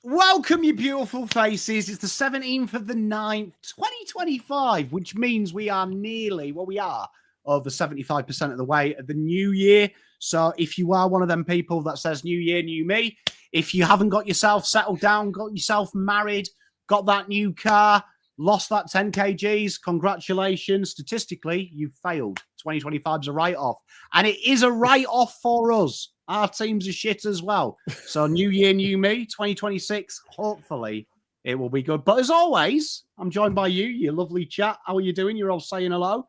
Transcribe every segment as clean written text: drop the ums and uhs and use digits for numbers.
Welcome, you beautiful faces. It's the 17th of the 9th, 2025, which means we are over 75% of the way of the new year. So if you are one of them people that says new year, new me, if you haven't got yourself settled down, got yourself married, got that new car, lost that 10 kgs, congratulations. Statistically, you've failed. 2025 is a write-off. And it is a write-off for us. Our teams are shit as well. So new year, new me, 2026, hopefully it will be good. But as always, I'm joined by you lovely chat. How are you doing? You're all saying hello.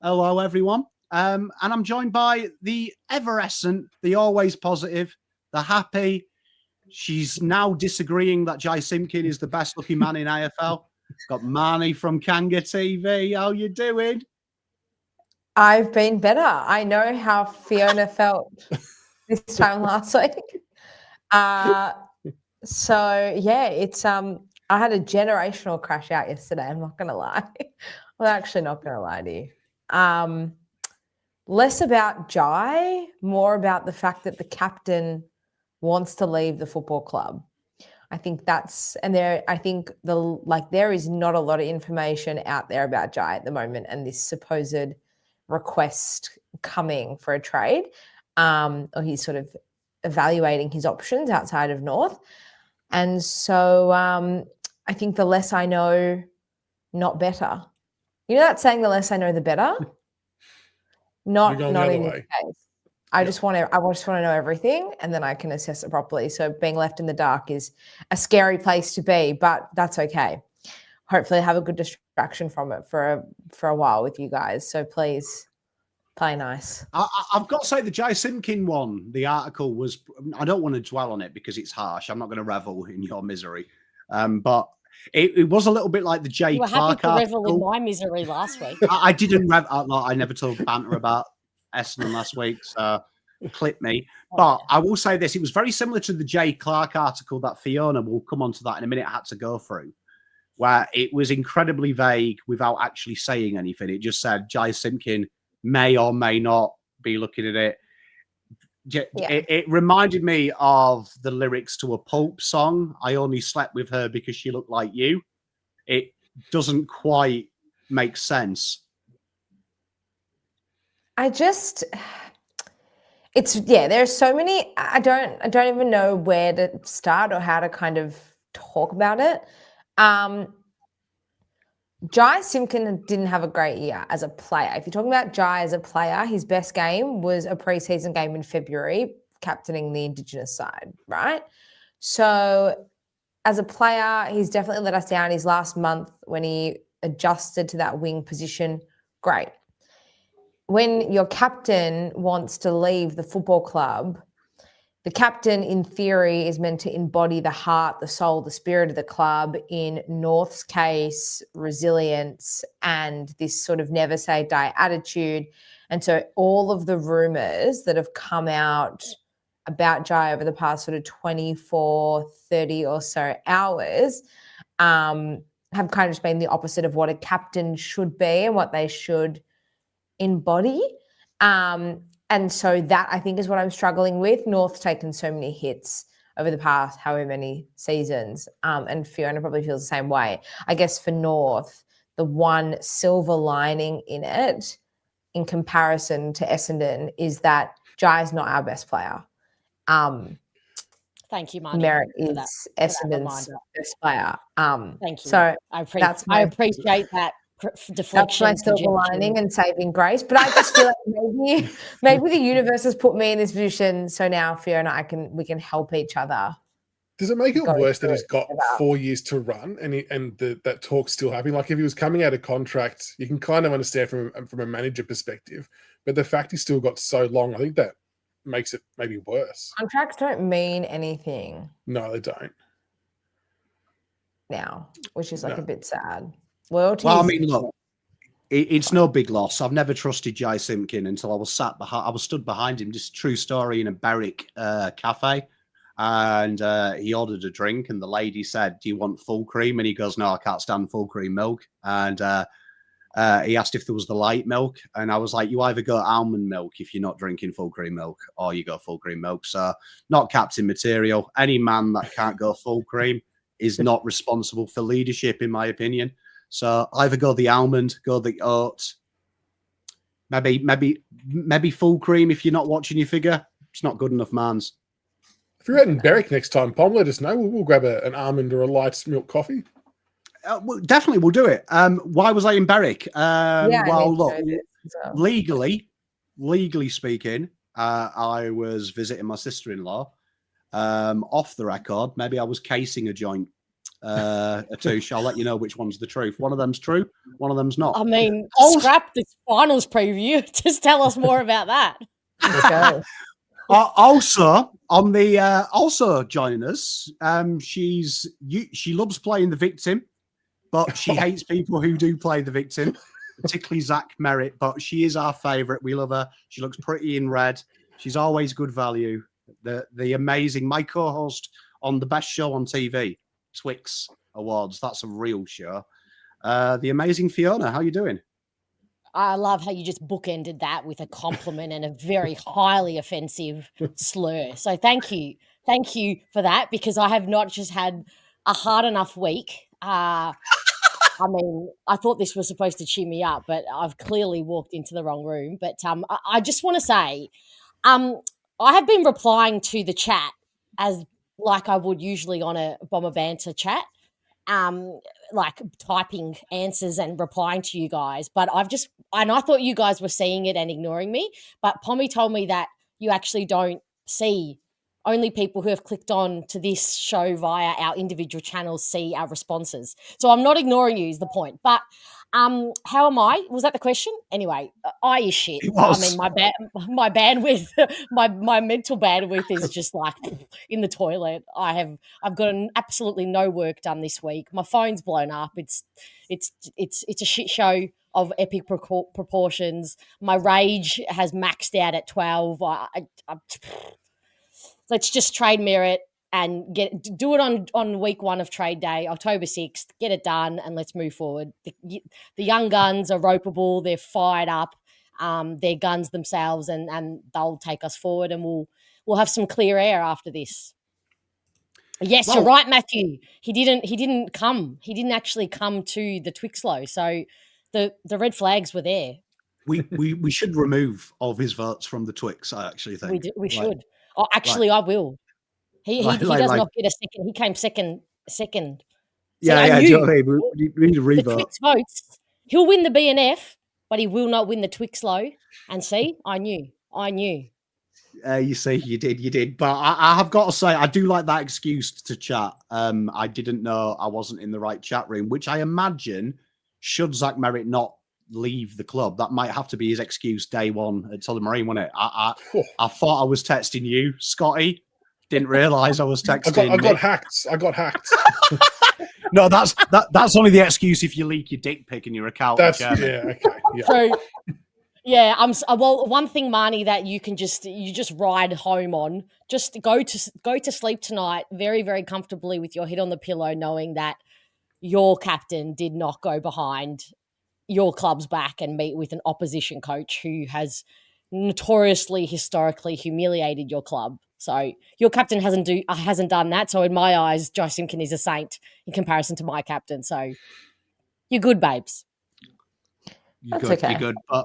Hello, everyone. And I'm joined by the ever-essent, the always positive, the happy. She's now disagreeing that Jai Simpkin is the best-looking man in AFL. Got Marnie from KangaTV. How you doing? I've been better. I know how Fiona felt this time last week. So yeah, it's I had a generational crash out yesterday. I'm not gonna lie. I'm actually not gonna lie to you. Less about Jai, more about the fact that the captain wants to leave the football club. I think that's, and there is not a lot of information out there about Jai at the moment and this supposed request coming for a trade, or he's sort of evaluating his options outside of North. And so I think the less I know, not better. You know that saying, the less I know, the better? Not in this case. I just want to know everything, and then I can assess it properly. So being left in the dark is a scary place to be, but that's okay. Hopefully I have a good distraction from it for a while with you guys. So please play nice. I've got to say the Jai Simpkin one, the article was, I don't want to dwell on it because it's harsh. I'm not going to revel in your misery. But it was a little bit like the Jay Clark article. Happy to revel in my misery last week. I didn't I never told Banter about Essendon last week, so clip me. But I will say this, it was very similar to the Jay Clark article that Fiona, will come on to that in a minute, had to go through, where it was incredibly vague without actually saying anything. It just said Jai Simpkin may or may not be looking at it. It reminded me of the lyrics to a Pulp song. I only slept with her because she looked like you. It doesn't quite make sense. There's so many, I don't even know where to start or how to kind of talk about it. Jai Simpkin didn't have a great year as a player. If you're talking about Jai as a player, his best game was a preseason game in February, captaining the Indigenous side, right? So as a player, he's definitely let us down. His last month when he adjusted to that wing position, great. When your captain wants to leave the football club, the captain, in theory, is meant to embody the heart, the soul, the spirit of the club. In North's case, resilience and this sort of never say die attitude. And so all of the rumours that have come out about Jai over the past sort of 24, 30 or so hours have kind of just been the opposite of what a captain should be and what they should embody. And so that, I think, is what I'm struggling with. North's taken so many hits over the past however many seasons, and Fiona probably feels the same way. I guess for North, the one silver lining in it, in comparison to Essendon, is that Jai's not our best player. Thank you, Marnie. Merritt is Essendon's best player. Thank you. So I appreciate that deflection. That's my silver lining and saving grace. But I just feel like maybe the universe has put me in this position, so now Fiona, we can help each other. Does it make it worse that he's got 4 years to run and that talk's still happening? Like if he was coming out of contract, you can kind of understand from a manager perspective, but the fact he's still got so long, I think that makes it maybe worse. Contracts don't mean anything. No, they don't. Now, which is a bit sad. Well, I mean, look, it's no big loss. I've never trusted Jai Simpkin until I was stood behind him. Just true story, in a Berwick cafe, and he ordered a drink, and the lady said, "Do you want full cream?" And he goes, "No, I can't stand full cream milk." And He asked if there was the light milk, and I was like, you either go almond milk if you're not drinking full cream milk, or you go full cream milk. So not captain material. Any man that can't go full cream is not responsible for leadership, in my opinion. So either go the almond, go the oat, maybe full cream if you're not watching your figure. It's not good enough, mans. If you're out in Berwick next time, Pom, let us know. We'll grab an almond or a light milk coffee. Well, definitely, we'll do it. Why was I in Berwick? Well, look, legally speaking, I was visiting my sister-in-law. Off the record, maybe I was casing a joint. A touche. I'll let you know which one's the truth. One of them's true, one of them's not. I mean, scrap this finals preview. Just tell us more about that. Okay. Also on the also joining us, she loves playing the victim, but she hates people who do play the victim, particularly Zach Merritt. But she is our favourite. We love her. She looks pretty in red. She's always good value. The amazing, my co-host on the best show on TV, Twix Awards. That's a real show. The amazing Fiona, how you doing? I love how you just bookended that with a compliment and a very highly offensive slur. So thank you for that, because I have not just had a hard enough week. I mean, I thought this was supposed to cheer me up, but I've clearly walked into the wrong room. But I just want to say, I have been replying to the chat as like I would usually on a BomberBanter chat, like typing answers and replying to you guys. But I thought you guys were seeing it and ignoring me. But Pommy told me that you actually don't see. Only people who have clicked on to this show via our individual channels see our responses. So I'm not ignoring you is the point. But how am I? Was that the question? Anyway, I is shit. I mean, my bandwidth, my mental bandwidth is just like in the toilet. I've gotten absolutely no work done this week. My phone's blown up. It's a shit show of epic proportions. My rage has maxed out at 12. Let's just trade Merritt and do it on week 1 of trade day, October 6th, get it done, and let's move forward. The young guns are ropeable. They're fired up. They're guns themselves, and they'll take us forward, and we'll have some clear air after this. Yes, you're right, Matthew. He didn't come. He didn't actually come to the Twixlow. So the red flags were there. We should remove all of his votes from the Twix, I actually think. We should. Oh, actually, I will. He does not get a second. He came second. Yeah. We need to revote. The Twix votes. He'll win the BNF, but he will not win the Twixlow. And see, I knew. You see, you did. But I have got to say, I do like that excuse to chat. I didn't know I wasn't in the right chat room, which I imagine, should Zach Merritt not leave the club, that might have to be his excuse day one at Tullamarine, wasn't it? I thought I was texting you, Scotty. Didn't realise I was texting. I got hacked. No, that's only the excuse if you leak your dick pic in your account. Okay. Yeah. So, yeah, well, one thing, Marnie, that you just ride home on. Just go to sleep tonight very, very comfortably with your head on the pillow, knowing that your captain did not go behind your club's back and meet with an opposition coach who has notoriously, historically humiliated your club. So your captain hasn't done that. So in my eyes, Josh Simpkin is a saint in comparison to my captain. So you're good, babes. You're good. But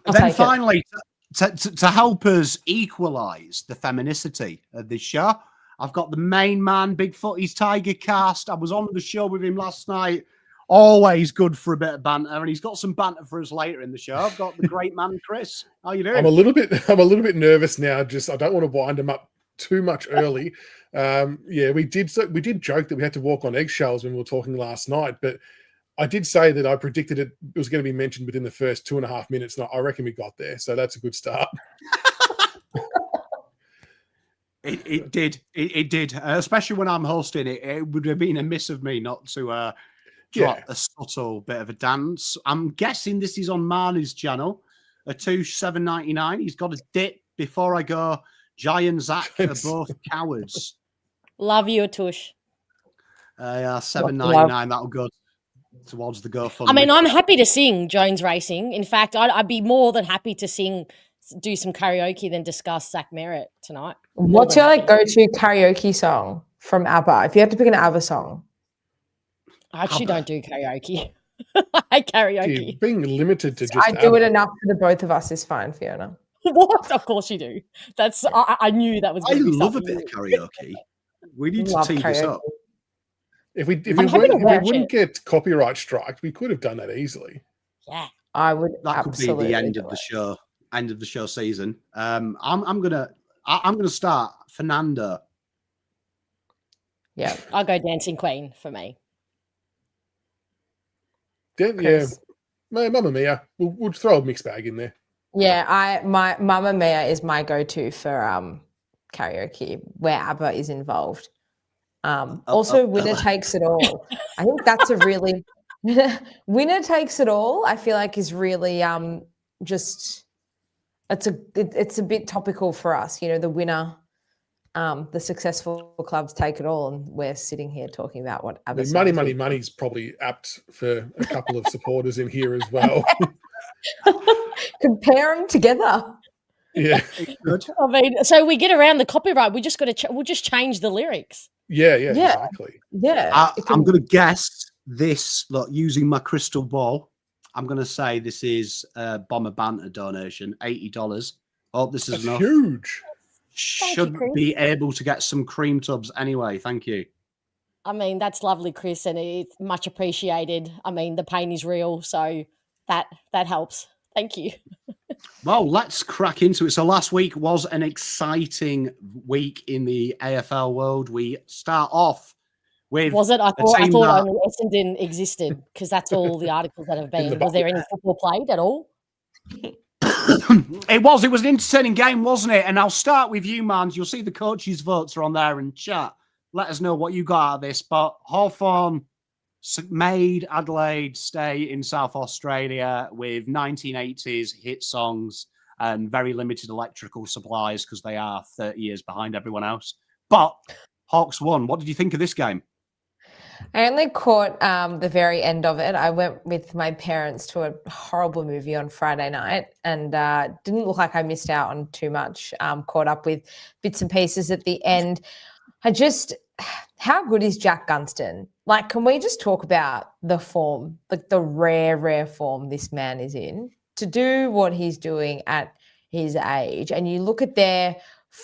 then finally, to help us equalise the feminicity of this show, I've got the main man, BigFooty Tigercast. I was on the show with him last night. Always good for a bit of banter, and he's got some banter for us later in the show. I've got the great man, Chris. How you doing? I'm a little bit nervous now. Just I don't want to wind him up too much early. We did joke that we had to walk on eggshells when we were talking last night, but I did say that I predicted it was going to be mentioned within the first 2.5 minutes, and I reckon we got there. So that's a good start. It did, especially when I'm hosting it. It would have been a miss of me not to drop a subtle bit of a dance. I'm guessing this is on Marnie's channel. A Touche $7.99. He's got a dip before I go. Jai and Zach are both cowards. Love you, Touche. $7.99. That'll go. towards the GoFundMe. I mean, I'm happy to sing Jones Racing. In fact, I'd be more than happy to do some karaoke than discuss Zach Merritt tonight. What's your go-to karaoke song from ABBA? If you had to pick an ABBA song. I actually don't do karaoke. I hate karaoke. Being limited to just I do it enough for the both of us is fine, Fiona. What? Of course you do. That's I knew that was. I love a bit of karaoke. We need to tee this up. If we wouldn't get copyright striked, we could have done that easily. Yeah, I would. That could be the end of the show. End of the show season. I'm gonna start Fernando. Yeah, I'll go Dancing Queen for me. Yeah, Mamma Mia. We'll throw a mixed bag in there. Yeah, my Mamma Mia is my go-to for karaoke where ABBA is involved. Also, Winner Takes It All. I think that's a really Winner Takes It All. I feel like is really just it's a bit topical for us. You know, the winner, the successful clubs take it all, and we're sitting here talking about what ABBA. Money is probably apt for a couple of supporters in here as well. Compare them together. Yeah, I mean, so we get around the copyright. We just got to. We'll just change the lyrics. Yeah, exactly. Yeah, I'm going to guess this. Look, using my crystal ball, I'm going to say this is a BomberBanter donation, $80. Oh, this is enough. Huge. Should be able to get some cream tubs anyway. Thank you. I mean, that's lovely, Chris, and it's much appreciated. I mean, the pain is real, so that helps. Thank you. Well, let's crack into it. So last week was an exciting week in the AFL world. We start off with... Was it? I thought only Essendon existed because that's all the articles that have been. Was there any football played at all? It was an entertaining game, wasn't it? And I'll start with you, Mans. You'll see the coaches' votes are on there in chat. Let us know what you got out of this. But Hawthorn made Adelaide stay in South Australia with 1980s hit songs and very limited electrical supplies because they are 30 years behind everyone else. But Hawks won. What did you think of this game? I only caught the very end of it. I went with my parents to a horrible movie on Friday night and didn't look like I missed out on too much. Caught up with bits and pieces at the end. How good is Jack Gunston? Like, can we just talk about the form, like the rare form this man is in to do what he's doing at his age? And you look at their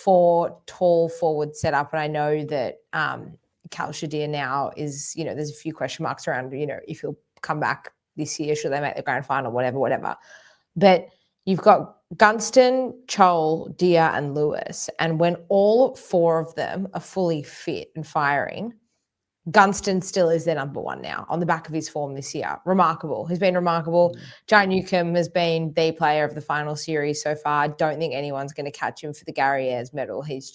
tall forward setup, and I know that Cal Shadir now is, there's a few question marks around, if he'll come back this year, should they make the grand final, whatever. But you've got Gunston, Chol, Dia, and Lewis. And when all four of them are fully fit and firing, Gunston still is their number one now on the back of his form this year. Remarkable. He's been remarkable. Jai Newcombe has been the player of the final series so far. I don't think anyone's going to catch him for the Gary Ayres medal. He's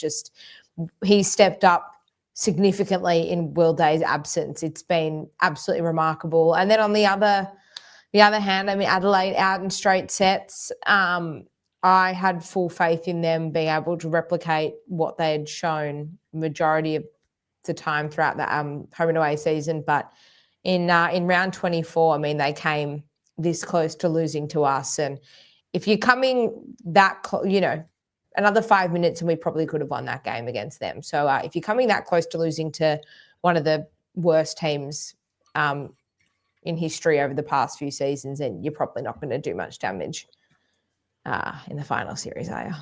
stepped up significantly in Will Day's absence. It's been absolutely remarkable. And then on the other hand, I mean, Adelaide out in straight sets. I had full faith in them being able to replicate what they had shown majority of the time throughout the home and away season. But in round 24, I mean, they came this close to losing to us. And if you're coming that another 5 minutes and we probably could have won that game against them. So if you're coming that close to losing to one of the worst teams in history over the past few seasons, then you're probably not going to do much damage in the final series, are you?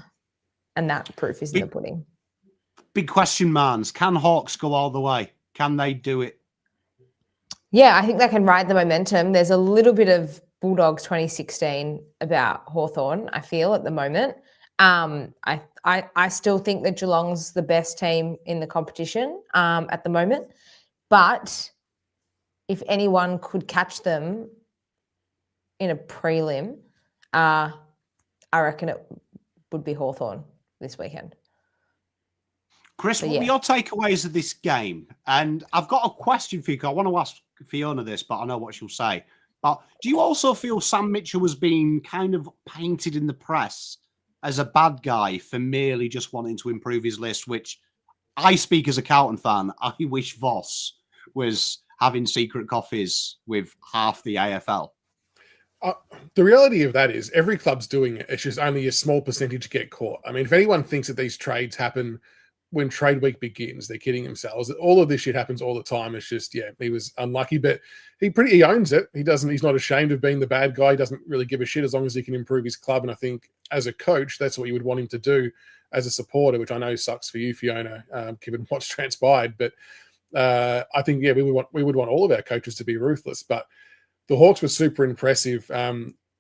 And that proof is in the pudding. Big question, Mans. Can Hawks go all the way? Can they do it? Yeah, I think they can ride the momentum. There's a little bit of Bulldogs 2016 about Hawthorn, I feel, at the moment. I still think that Geelong's the best team in the competition at the moment. But if anyone could catch them in a prelim, I reckon it would be Hawthorn this weekend. Chris, what were your takeaways of this game? And I've got a question for you, because I want to ask Fiona this, but I know what she'll say. But do you also feel Sam Mitchell was being kind of painted in the press as a bad guy for merely just wanting to improve his list, which I speak as a Carlton fan. I wish Voss was having secret coffees with half the AFL. The reality of that is every club's doing it. It's just only a small percentage get caught. I mean, if anyone thinks that these trades happen when trade week begins, they're kidding themselves. All of this shit happens all the time. It's just, yeah, he was unlucky, but he owns it. He's not ashamed of being the bad guy. He doesn't really give a shit as long as he can improve his club. And I think as a coach, that's what you would want him to do as a supporter, which I know sucks for you, Fiona, given what's transpired. But I think, yeah, we would want all of our coaches to be ruthless, but the Hawks were super impressive.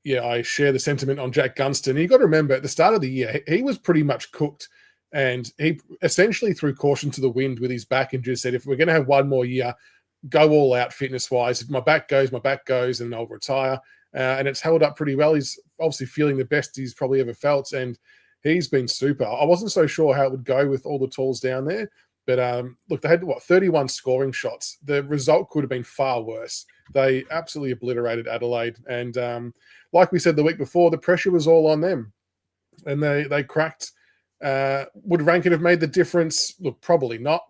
Yeah, I share the sentiment on Jack Gunston. You've got to remember, at the start of the year, he was pretty much cooked, and he essentially threw caution to the wind with his back and just said, if we're going to have one more year, go all out fitness-wise. If my back goes, and I'll retire. And it's held up pretty well. He's obviously feeling the best he's probably ever felt, and he's been super. I wasn't so sure how it would go with all the tools down there, but look, they had, 31 scoring shots. The result could have been far worse. They absolutely obliterated Adelaide. And like we said the week before, the pressure was all on them. And they cracked. Would Rankin have made the difference? Look, probably not.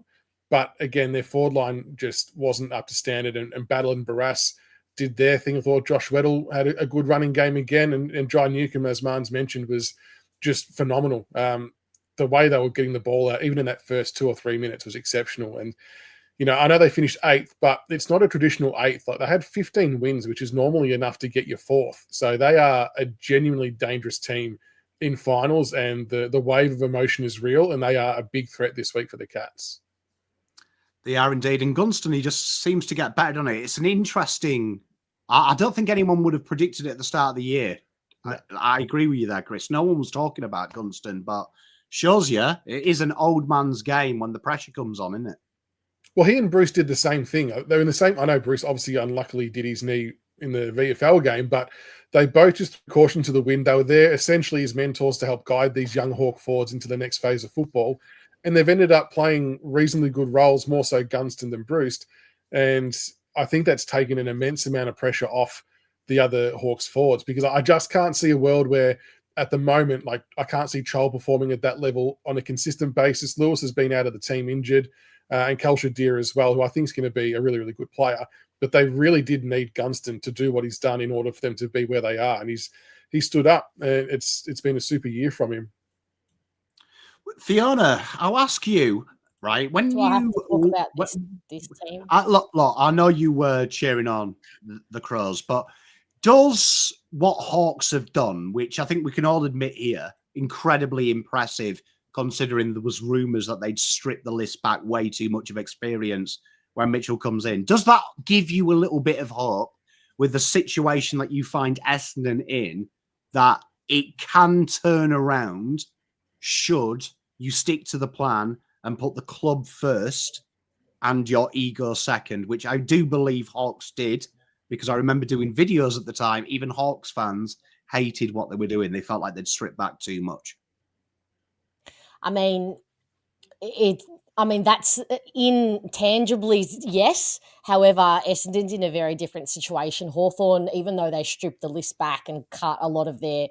But again, their forward line just wasn't up to standard. And Battle and Barras did their thing. I thought Josh Weddle had a good running game again. And Jai Newcomb, as Marnes mentioned, was just phenomenal. The way they were getting the ball out, even in that first 2 or 3 minutes, was exceptional. And, you know, I know they finished 8th, but it's not a traditional 8th. Like, they had 15 wins, which is normally enough to get you 4th. So they are a genuinely dangerous team in finals, and the wave of emotion is real, and they are a big threat this week for the Cats. They are indeed. And Gunston, he just seems to get better, doesn't he? It's an interesting... I don't think anyone would have predicted it at the start of the year. I agree with you there, Chris. No one was talking about Gunston, but shows you it is an old man's game when the pressure comes on, isn't it? Well, he and Bruce did the same thing. They're in the same... I know Bruce obviously unluckily did his knee in the VFL game, but they both just cautioned to the wind. They were there essentially as mentors to help guide these young Hawk forwards into the next phase of football. And they've ended up playing reasonably good roles, more so Gunston than Bruce. And I think that's taken an immense amount of pressure off the other Hawks forwards, because I just can't see a world where at the moment, like, I can't see Chol performing at that level on a consistent basis. Lewis has been out of the team injured, and Kelsha Deer as well, who I think is going to be a really, really good player. But they really did need Gunston to do what he's done in order for them to be where they are. And he stood up. It's been a super year from him. Fiona, I'll ask you, right? When Do you I have to talk about this team? Look, I know you were cheering on the Crows, but does what Hawks have done, which I think we can all admit here, incredibly impressive, considering there was rumours that they'd stripped the list back way too much of experience when Mitchell comes in. Does that give you a little bit of hope with the situation that you find Essendon in, that it can turn around should you stick to the plan and put the club first and your ego second, which I do believe Hawks did, because I remember doing videos at the time. Even Hawks fans hated what they were doing. They felt like they'd stripped back too much. I mean, that's intangibly, yes. However, Essendon's in a very different situation. Hawthorn, even though they stripped the list back and cut a lot of their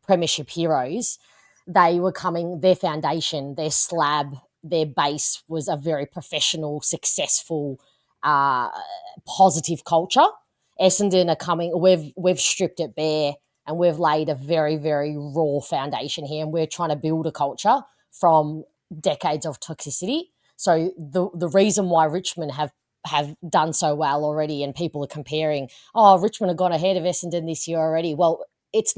premiership heroes, they were coming, their foundation, their slab, their base was a very professional, successful, positive culture. Essendon are coming, we've stripped it bare, and we've laid a very, very raw foundation here, and we're trying to build a culture from decades of toxicity. So the reason why Richmond have done so well already, and people are comparing, Richmond have gone ahead of Essendon this year already. Well, it's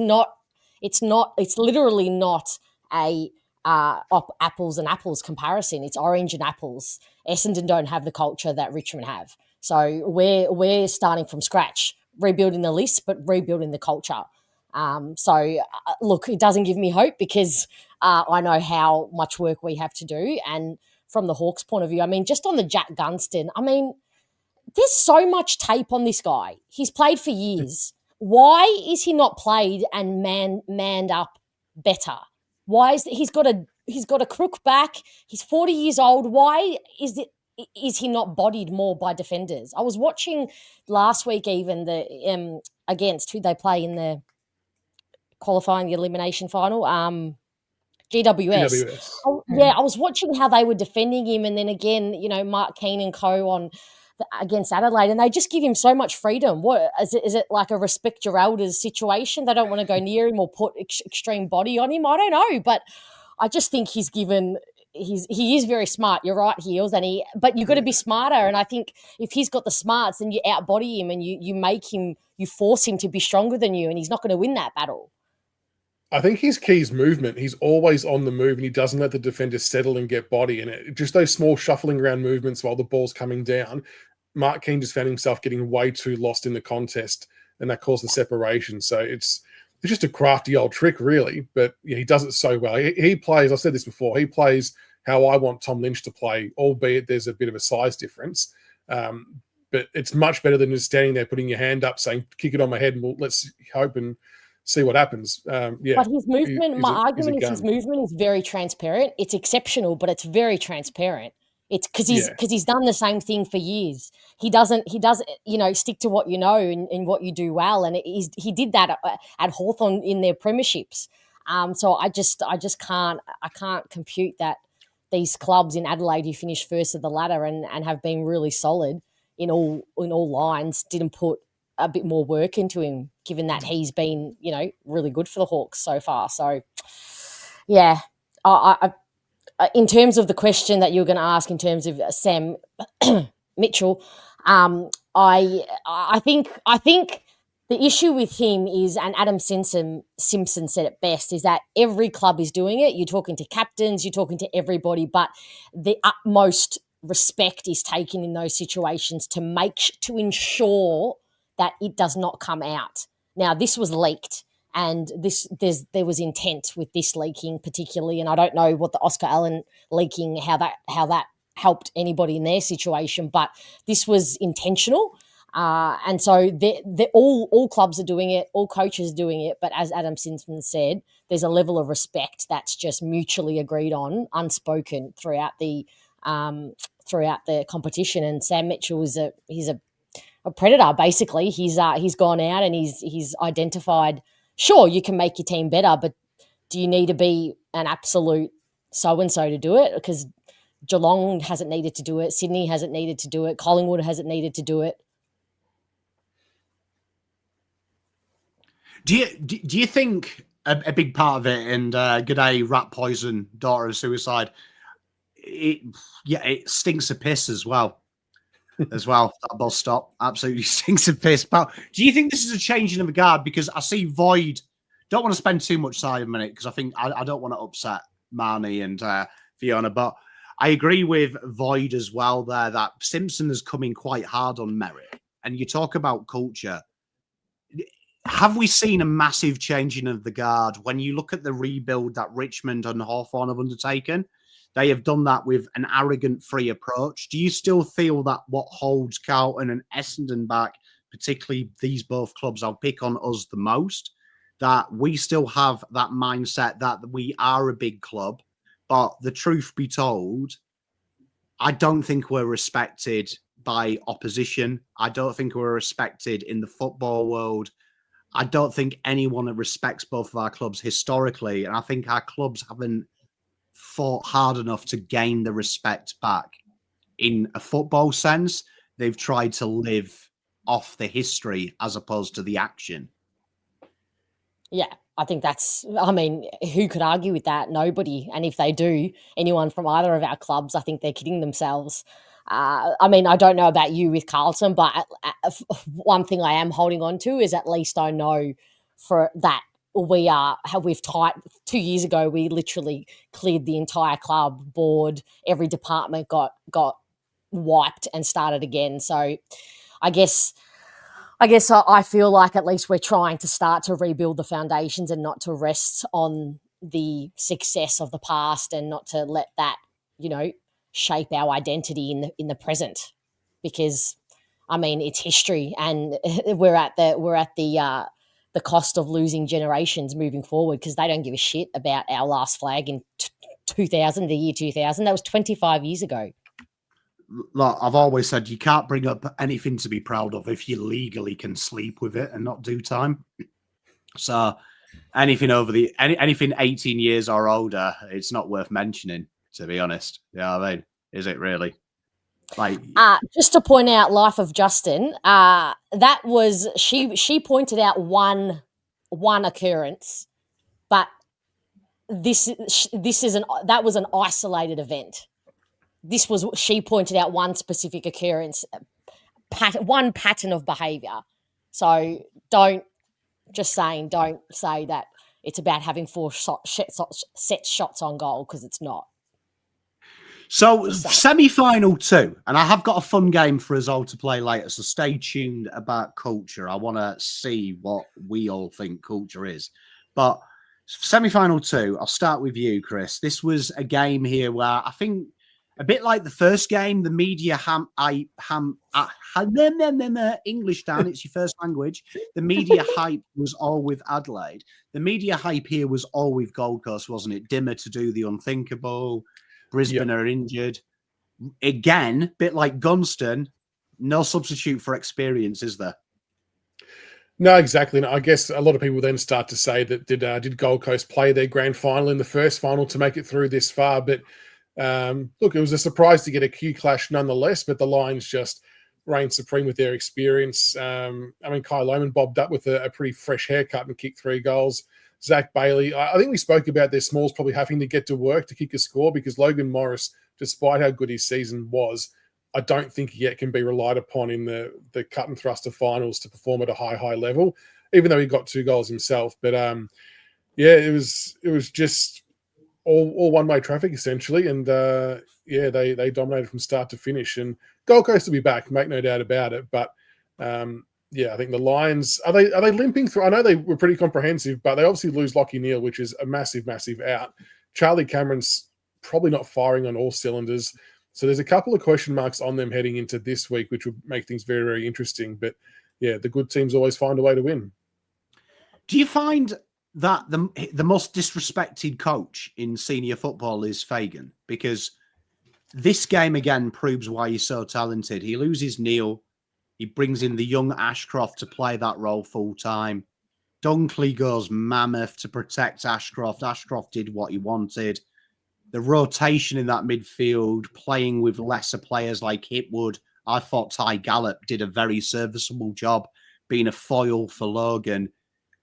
literally not a apples and apples comparison. It's orange and apples. Essendon don't have the culture that Richmond have. So we're starting from scratch, rebuilding the list, but rebuilding the culture. Look, it doesn't give me hope, because I know how much work we have to do. And from the Hawks' point of view, I mean, just on the Jack Gunston, I mean, there's so much tape on this guy. He's played for years. Why is he not played and manned up better? Why is he's got a crook back? He's 40 years old. Why is he not bodied more by defenders? I was watching last week even the against who they play in the qualifying, the elimination final, GWS. Yeah, I was watching how they were defending him, and then again, Mark Keane and co against Adelaide, and they just give him so much freedom. What is it? Is it like a respect your elders situation? They don't want to go near him or put extreme body on him. I don't know, but I just think he is very smart. You're right, Heels, but you've got to be smarter. And I think if he's got the smarts, then you outbody him and you force him to be stronger than you, and he's not going to win that battle. I think his key is movement. He's always on the move, and he doesn't let the defenders settle and get body. And just those small shuffling around movements while the ball's coming down, Mark Keane just found himself getting way too lost in the contest, and that caused the separation. So it's just a crafty old trick, really. But yeah, he does it so well. He plays, I've said this before, he plays how I want Tom Lynch to play, albeit there's a bit of a size difference. But it's much better than just standing there putting your hand up saying, kick it on my head, and let's hope and see what happens. But his movement, my argument is his movement is very transparent. It's exceptional, but it's very transparent. It's because he's done the same thing for years. He doesn't stick to what you know and what you do well. And he did that at Hawthorn in their premierships. So I can't compute that these clubs in Adelaide who finished first of the ladder and have been really solid in all lines didn't put a bit more work into him, given that he's been, really good for the Hawks so far. So, yeah, I in terms of the question that you're going to ask in terms of Sam Mitchell, I think the issue with him is, and Adam Simpson said it best, is that every club is doing it. You're talking to captains, you're talking to everybody, but the utmost respect is taken in those situations to ensure that it does not come out. Now, this was leaked, and there was intent with this leaking particularly, and I don't know what the Oscar Allen leaking, how that helped anybody in their situation, but this was intentional. And so all clubs are doing it, all coaches are doing it, but as Adam Simpson said, there's a level of respect that's just mutually agreed on, unspoken throughout the competition. And Sam Mitchell is he's a predator, basically. He's gone out and he's identified, sure, you can make your team better, but do you need to be an absolute so-and-so to do it? Because Geelong hasn't needed to do it, Sydney hasn't needed to do it, Collingwood hasn't needed to do it. Do you think a big part of it, and G'day Rat Poison, Daughter of Suicide, it stinks of piss as well. That bus stop absolutely stinks of piss. But do you think this is a changing of the guard? Because I see Void. Don't want to spend too much time on it because I think I don't want to upset Marnie and Fiona, but I agree with Void as well there that Simpson has come in quite hard on merit. And you talk about culture. Have we seen a massive changing of the guard? When you look at the rebuild that Richmond and Hawthorn have undertaken, they have done that with an arrogant, free approach. Do you still feel that what holds Carlton and Essendon back, particularly these both clubs, I'll pick on us the most, that we still have that mindset that we are a big club, but the truth be told, I don't think we're respected by opposition. I don't think we're respected in the football world. I don't think anyone respects both of our clubs historically, and I think our clubs haven't fought hard enough to gain the respect back. In a football sense, they've tried to live off the history as opposed to the action. Yeah, I think who could argue with that? Nobody. And if they do, anyone from either of our clubs, I think they're kidding themselves. I don't know about you with Carlton, but one thing I am holding on to is at least I know for that we've tied 2 years ago, we literally cleared the entire club board. Every department got wiped and started again. So I guess I feel like at least we're trying to start to rebuild the foundations and not to rest on the success of the past and not to let that, shape our identity in the present, because it's history and we're at the cost of losing generations moving forward because they don't give a shit about our last flag in 2000, the year 2000. That was 25 years ago. Look, I've always said you can't bring up anything to be proud of if you legally can sleep with it and not do time. So anything anything 18 years or older, it's not worth mentioning, to be honest. Yeah, is it really? Like, just to point out, Life of Justin. That was she pointed out one occurrence, but that was an isolated event. She pointed out one specific occurrence, one pattern of behaviour. So don't say that it's about having 4 set shots on goal, because it's not. So semi-final 2, and I have got a fun game for us all to play later, so stay tuned about culture. I want to see what we all think culture is. But semi-final 2, I'll start with you, Chris. This was a game here where I think, a bit like the first game, the media English, Dan, it's your first language. The media hype was all with Adelaide. The media hype here was all with Gold Coast, wasn't it? Dimmer to do the unthinkable. Brisbane are injured. Again, bit like Gunston, no substitute for experience, is there? No, exactly. And I guess a lot of people then start to say that did Gold Coast play their grand final in the first final to make it through this far? But look, it was a surprise to get a Q clash nonetheless, but the Lions just reigned supreme with their experience. I mean, Kai Lohmann bobbed up with a pretty fresh haircut and kicked 3 goals. Zach Bailey, I think we spoke about their smalls probably having to get to work to kick a score, because Logan Morris, despite how good his season was, I don't think yet can be relied upon in the cut and thrust of finals to perform at a high level, even though he got 2 goals himself. But it was just all one-way traffic essentially, and they dominated from start to finish. And Gold Coast will be back, make no doubt about it. But I think the Lions are they limping through? I know they were pretty comprehensive, but they obviously lose Lockie Neal, which is a massive out. Charlie Cameron's probably not firing on all cylinders, so there's a couple of question marks on them heading into this week, which would make things very, very interesting. But yeah, the good teams always find a way to win. Do you find that the most disrespected coach in senior football is Fagan? Because this game again proves why he's so talented. He loses Neal. He brings in the young Ashcroft to play that role full time. Dunkley goes mammoth to protect Ashcroft. Ashcroft did what he wanted. The rotation in that midfield, playing with lesser players like Hipwood. I thought Ty Gallop did a very serviceable job being a foil for Logan.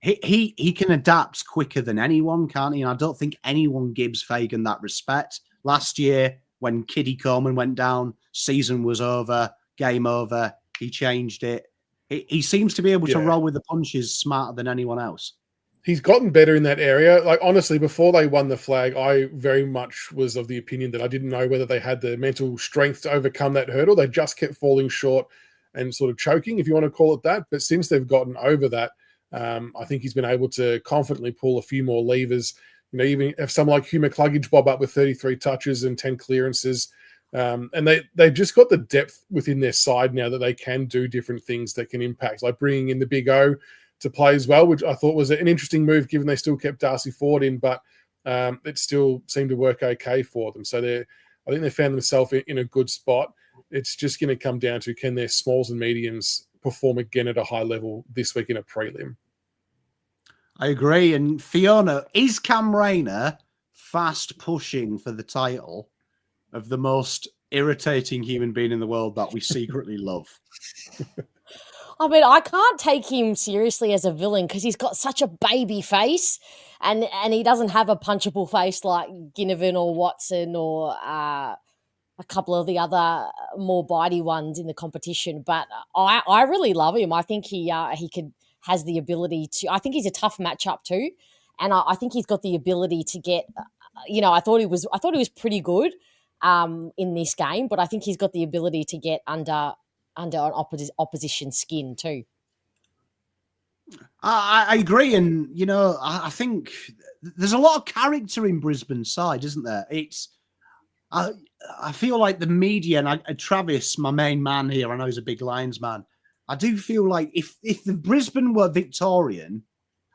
He can adapt quicker than anyone, can't he? And I don't think anyone gives Fagan that respect. Last year, when Kiddie Coleman went down, season was over, game over. He changed it. He seems to be able to roll with the punches smarter than anyone else. He's gotten better in that area. Like, honestly, before they won the flag, I very much was of the opinion that I didn't know whether they had the mental strength to overcome that hurdle. They just kept falling short and sort of choking, if you want to call it that. But since they've gotten over that, I think he's been able to confidently pull a few more levers. You know, even if someone like Hugh McCluggage bob up with 33 touches and 10 clearances, and they've just got the depth within their side now that they can do different things that can impact, like bringing in the Big O to play as well, which I thought was an interesting move given they still kept Darcy Ford in, but it still seemed to work okay for them. So I think they found themselves in a good spot. It's just going to come down to, can their smalls and mediums perform again at a high level this week in a prelim? I agree. And Fiona, is Cam Rayner fast pushing for the title of the most irritating human being in the world that we secretly love? I mean, I can't take him seriously as a villain because he's got such a baby face, and he doesn't have a punchable face like Ginnivan or Watson or a couple of the other more bitey ones in the competition. But I really love him. I think he has the ability to. I think he's a tough matchup too, and I think he's got the ability to get. I thought he was pretty good in this game, but I think he's got the ability to get under an opposition skin too. I agree. And, I think there's a lot of character in Brisbane's side, isn't there? I feel like the media, and Travis, my main man here, I know he's a big Lions man. I do feel like if the Brisbane were Victorian,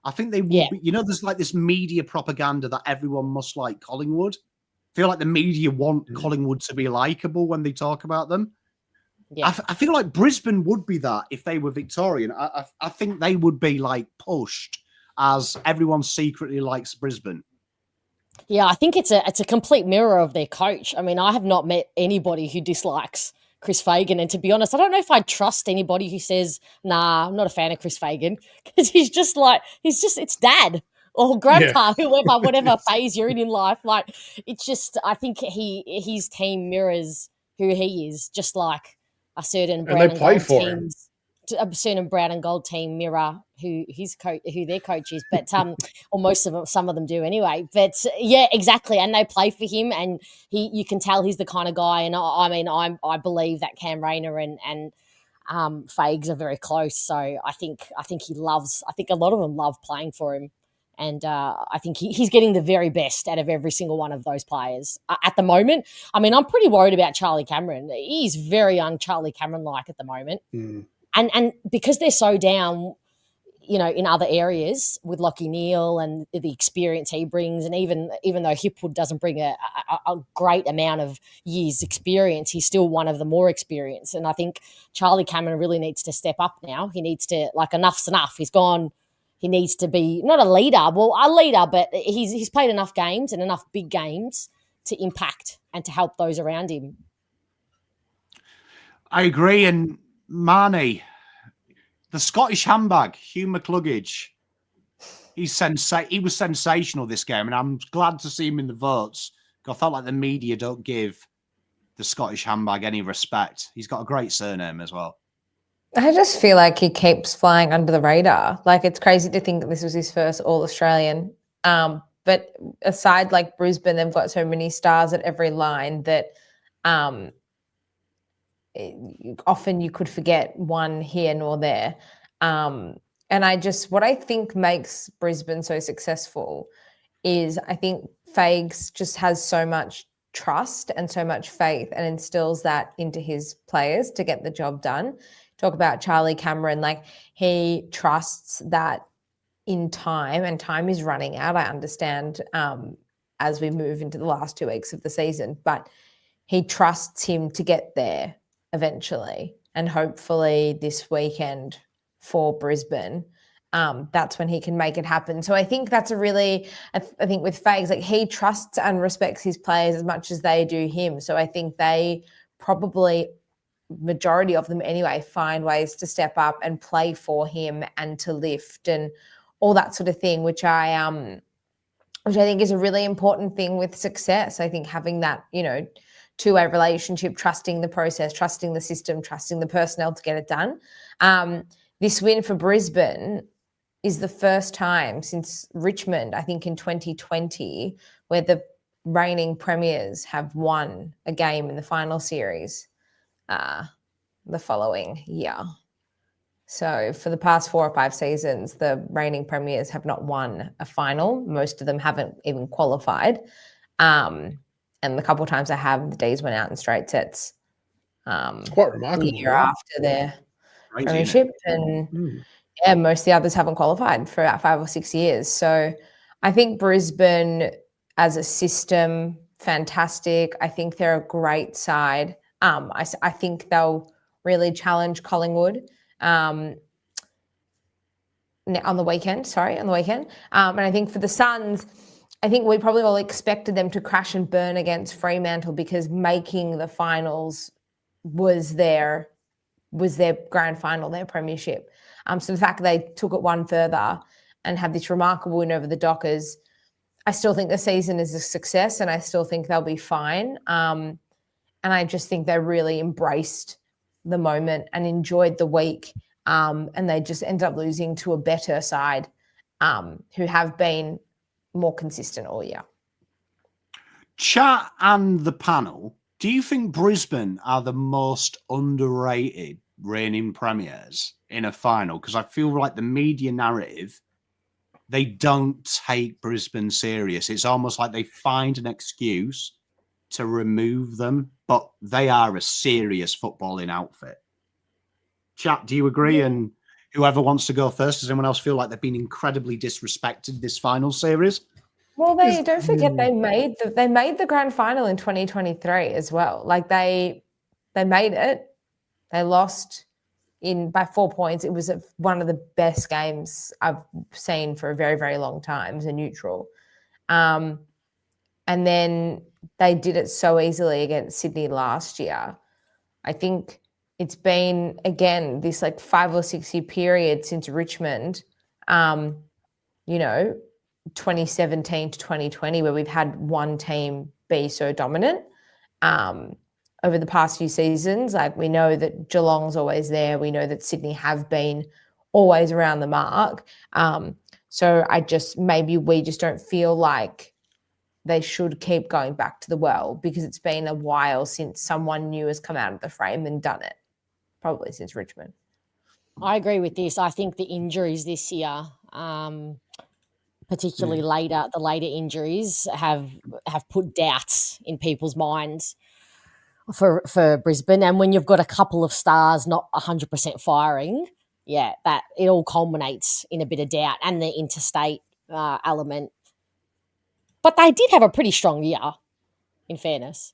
I think they would be, there's like this media propaganda that everyone must like Collingwood. I feel like the media want Collingwood to be likable when they talk about them. Yeah. I feel like Brisbane would be that if they were Victorian. I think they would be like pushed as everyone secretly likes Brisbane. Yeah, I think it's a complete mirror of their coach. I mean, I have not met anybody who dislikes Chris Fagan. And to be honest, I don't know if I'd trust anybody who says, nah, I'm not a fan of Chris Fagan, because it's dad or grandpa, whoever, whatever phase you're in life. Like, it's just, I think his team mirrors who he is, just like a certain brown and gold teams. A certain brown and gold team mirror who their coach is, but or most of them, some of them do anyway. But yeah, exactly, and they play for him, and you can tell he's the kind of guy. And I believe that Cam Rayner and Fags are very close. So I think he loves. I think a lot of them love playing for him, and I think he's getting the very best out of every single one of those players at the moment. I mean, I'm pretty worried about Charlie Cameron. He's very Charlie Cameron-like at the moment. Mm. And because they're so down, in other areas with Lachie Neale and the experience he brings, and even though Hipwood doesn't bring a great amount of years experience, he's still one of the more experienced. And I think Charlie Cameron really needs to step up now. He needs to, enough's enough. He's gone. He needs to be not a leader, but he's played enough games and enough big games to impact and to help those around him. I agree. And Marnie, the Scottish handbag, Hugh McCluggage, he was sensational this game, and I'm glad to see him in the votes. I felt like the media don't give the Scottish handbag any respect. He's got a great surname as well. I just feel like he keeps flying under the radar. Like, it's crazy to think that this was his first All-Australian. But aside, Brisbane, they've got so many stars at every line that often you could forget one here nor there. And what I think makes Brisbane so successful is I think Fags just has so much trust and so much faith and instills that into his players to get the job done. Talk about Charlie Cameron, he trusts that in time, and time is running out, I understand, as we move into the last 2 weeks of the season, but he trusts him to get there eventually, and hopefully this weekend for Brisbane, that's when he can make it happen. So I think that's I think with Fags, he trusts and respects his players as much as they do him. So I think they probably, majority of them anyway, find ways to step up and play for him and to lift and all that sort of thing, which I think is a really important thing with success. I think having that, two-way relationship, trusting the process, trusting the system, trusting the personnel to get it done. This win for Brisbane is the first time since Richmond, I think in 2020, where the reigning premiers have won a game in the final series the following year. So for the past 4 or 5 seasons, the reigning premiers have not won a final. Most of them haven't even qualified. And the couple of times I have, the D's went out in straight sets. It's quite remarkable. The year after their premiership. And most of the others haven't qualified for about 5 or 6 years. So I think Brisbane as a system, fantastic. I think they're a great side. I think they'll really challenge Collingwood on the weekend. And I think for the Suns, I think we probably all expected them to crash and burn against Fremantle because making the finals was their grand final, their premiership. So the fact that they took it one further and had this remarkable win over the Dockers, I still think the season is a success and I still think they'll be fine. And I just think they really embraced the moment and enjoyed the week. And they just ended up losing to a better side who have been more consistent all year. Chat and the panel, do you think Brisbane are the most underrated reigning premiers in a final? Because I feel like the media narrative, they don't take Brisbane serious. It's almost like they find an excuse to remove them, but they are a serious footballing outfit. Chat, do you agree? And whoever wants to go first, does anyone else feel like they've been incredibly disrespected this final series? Well, don't forget they made the grand final in 2023 as well. They made it. They lost by 4 points. It was one of the best games I've seen for a very, very long time as a neutral. And then they did it so easily against Sydney last year. I think it's been, again, this like 5 or 6 year period since Richmond, 2017 to 2020, where we've had one team be so dominant. Over the past few seasons, like we know that Geelong's always there. We know that Sydney have been always around the mark. So maybe we just don't feel like they should keep going back to the well, because it's been a while since someone new has come out of the frame and done it, probably since Richmond. I agree with this. I think the injuries this year, particularly the later injuries, have put doubts in people's minds for Brisbane. And when you've got a couple of stars not 100% firing, that it all culminates in a bit of doubt, and the interstate element. But they did have a pretty strong year, in fairness.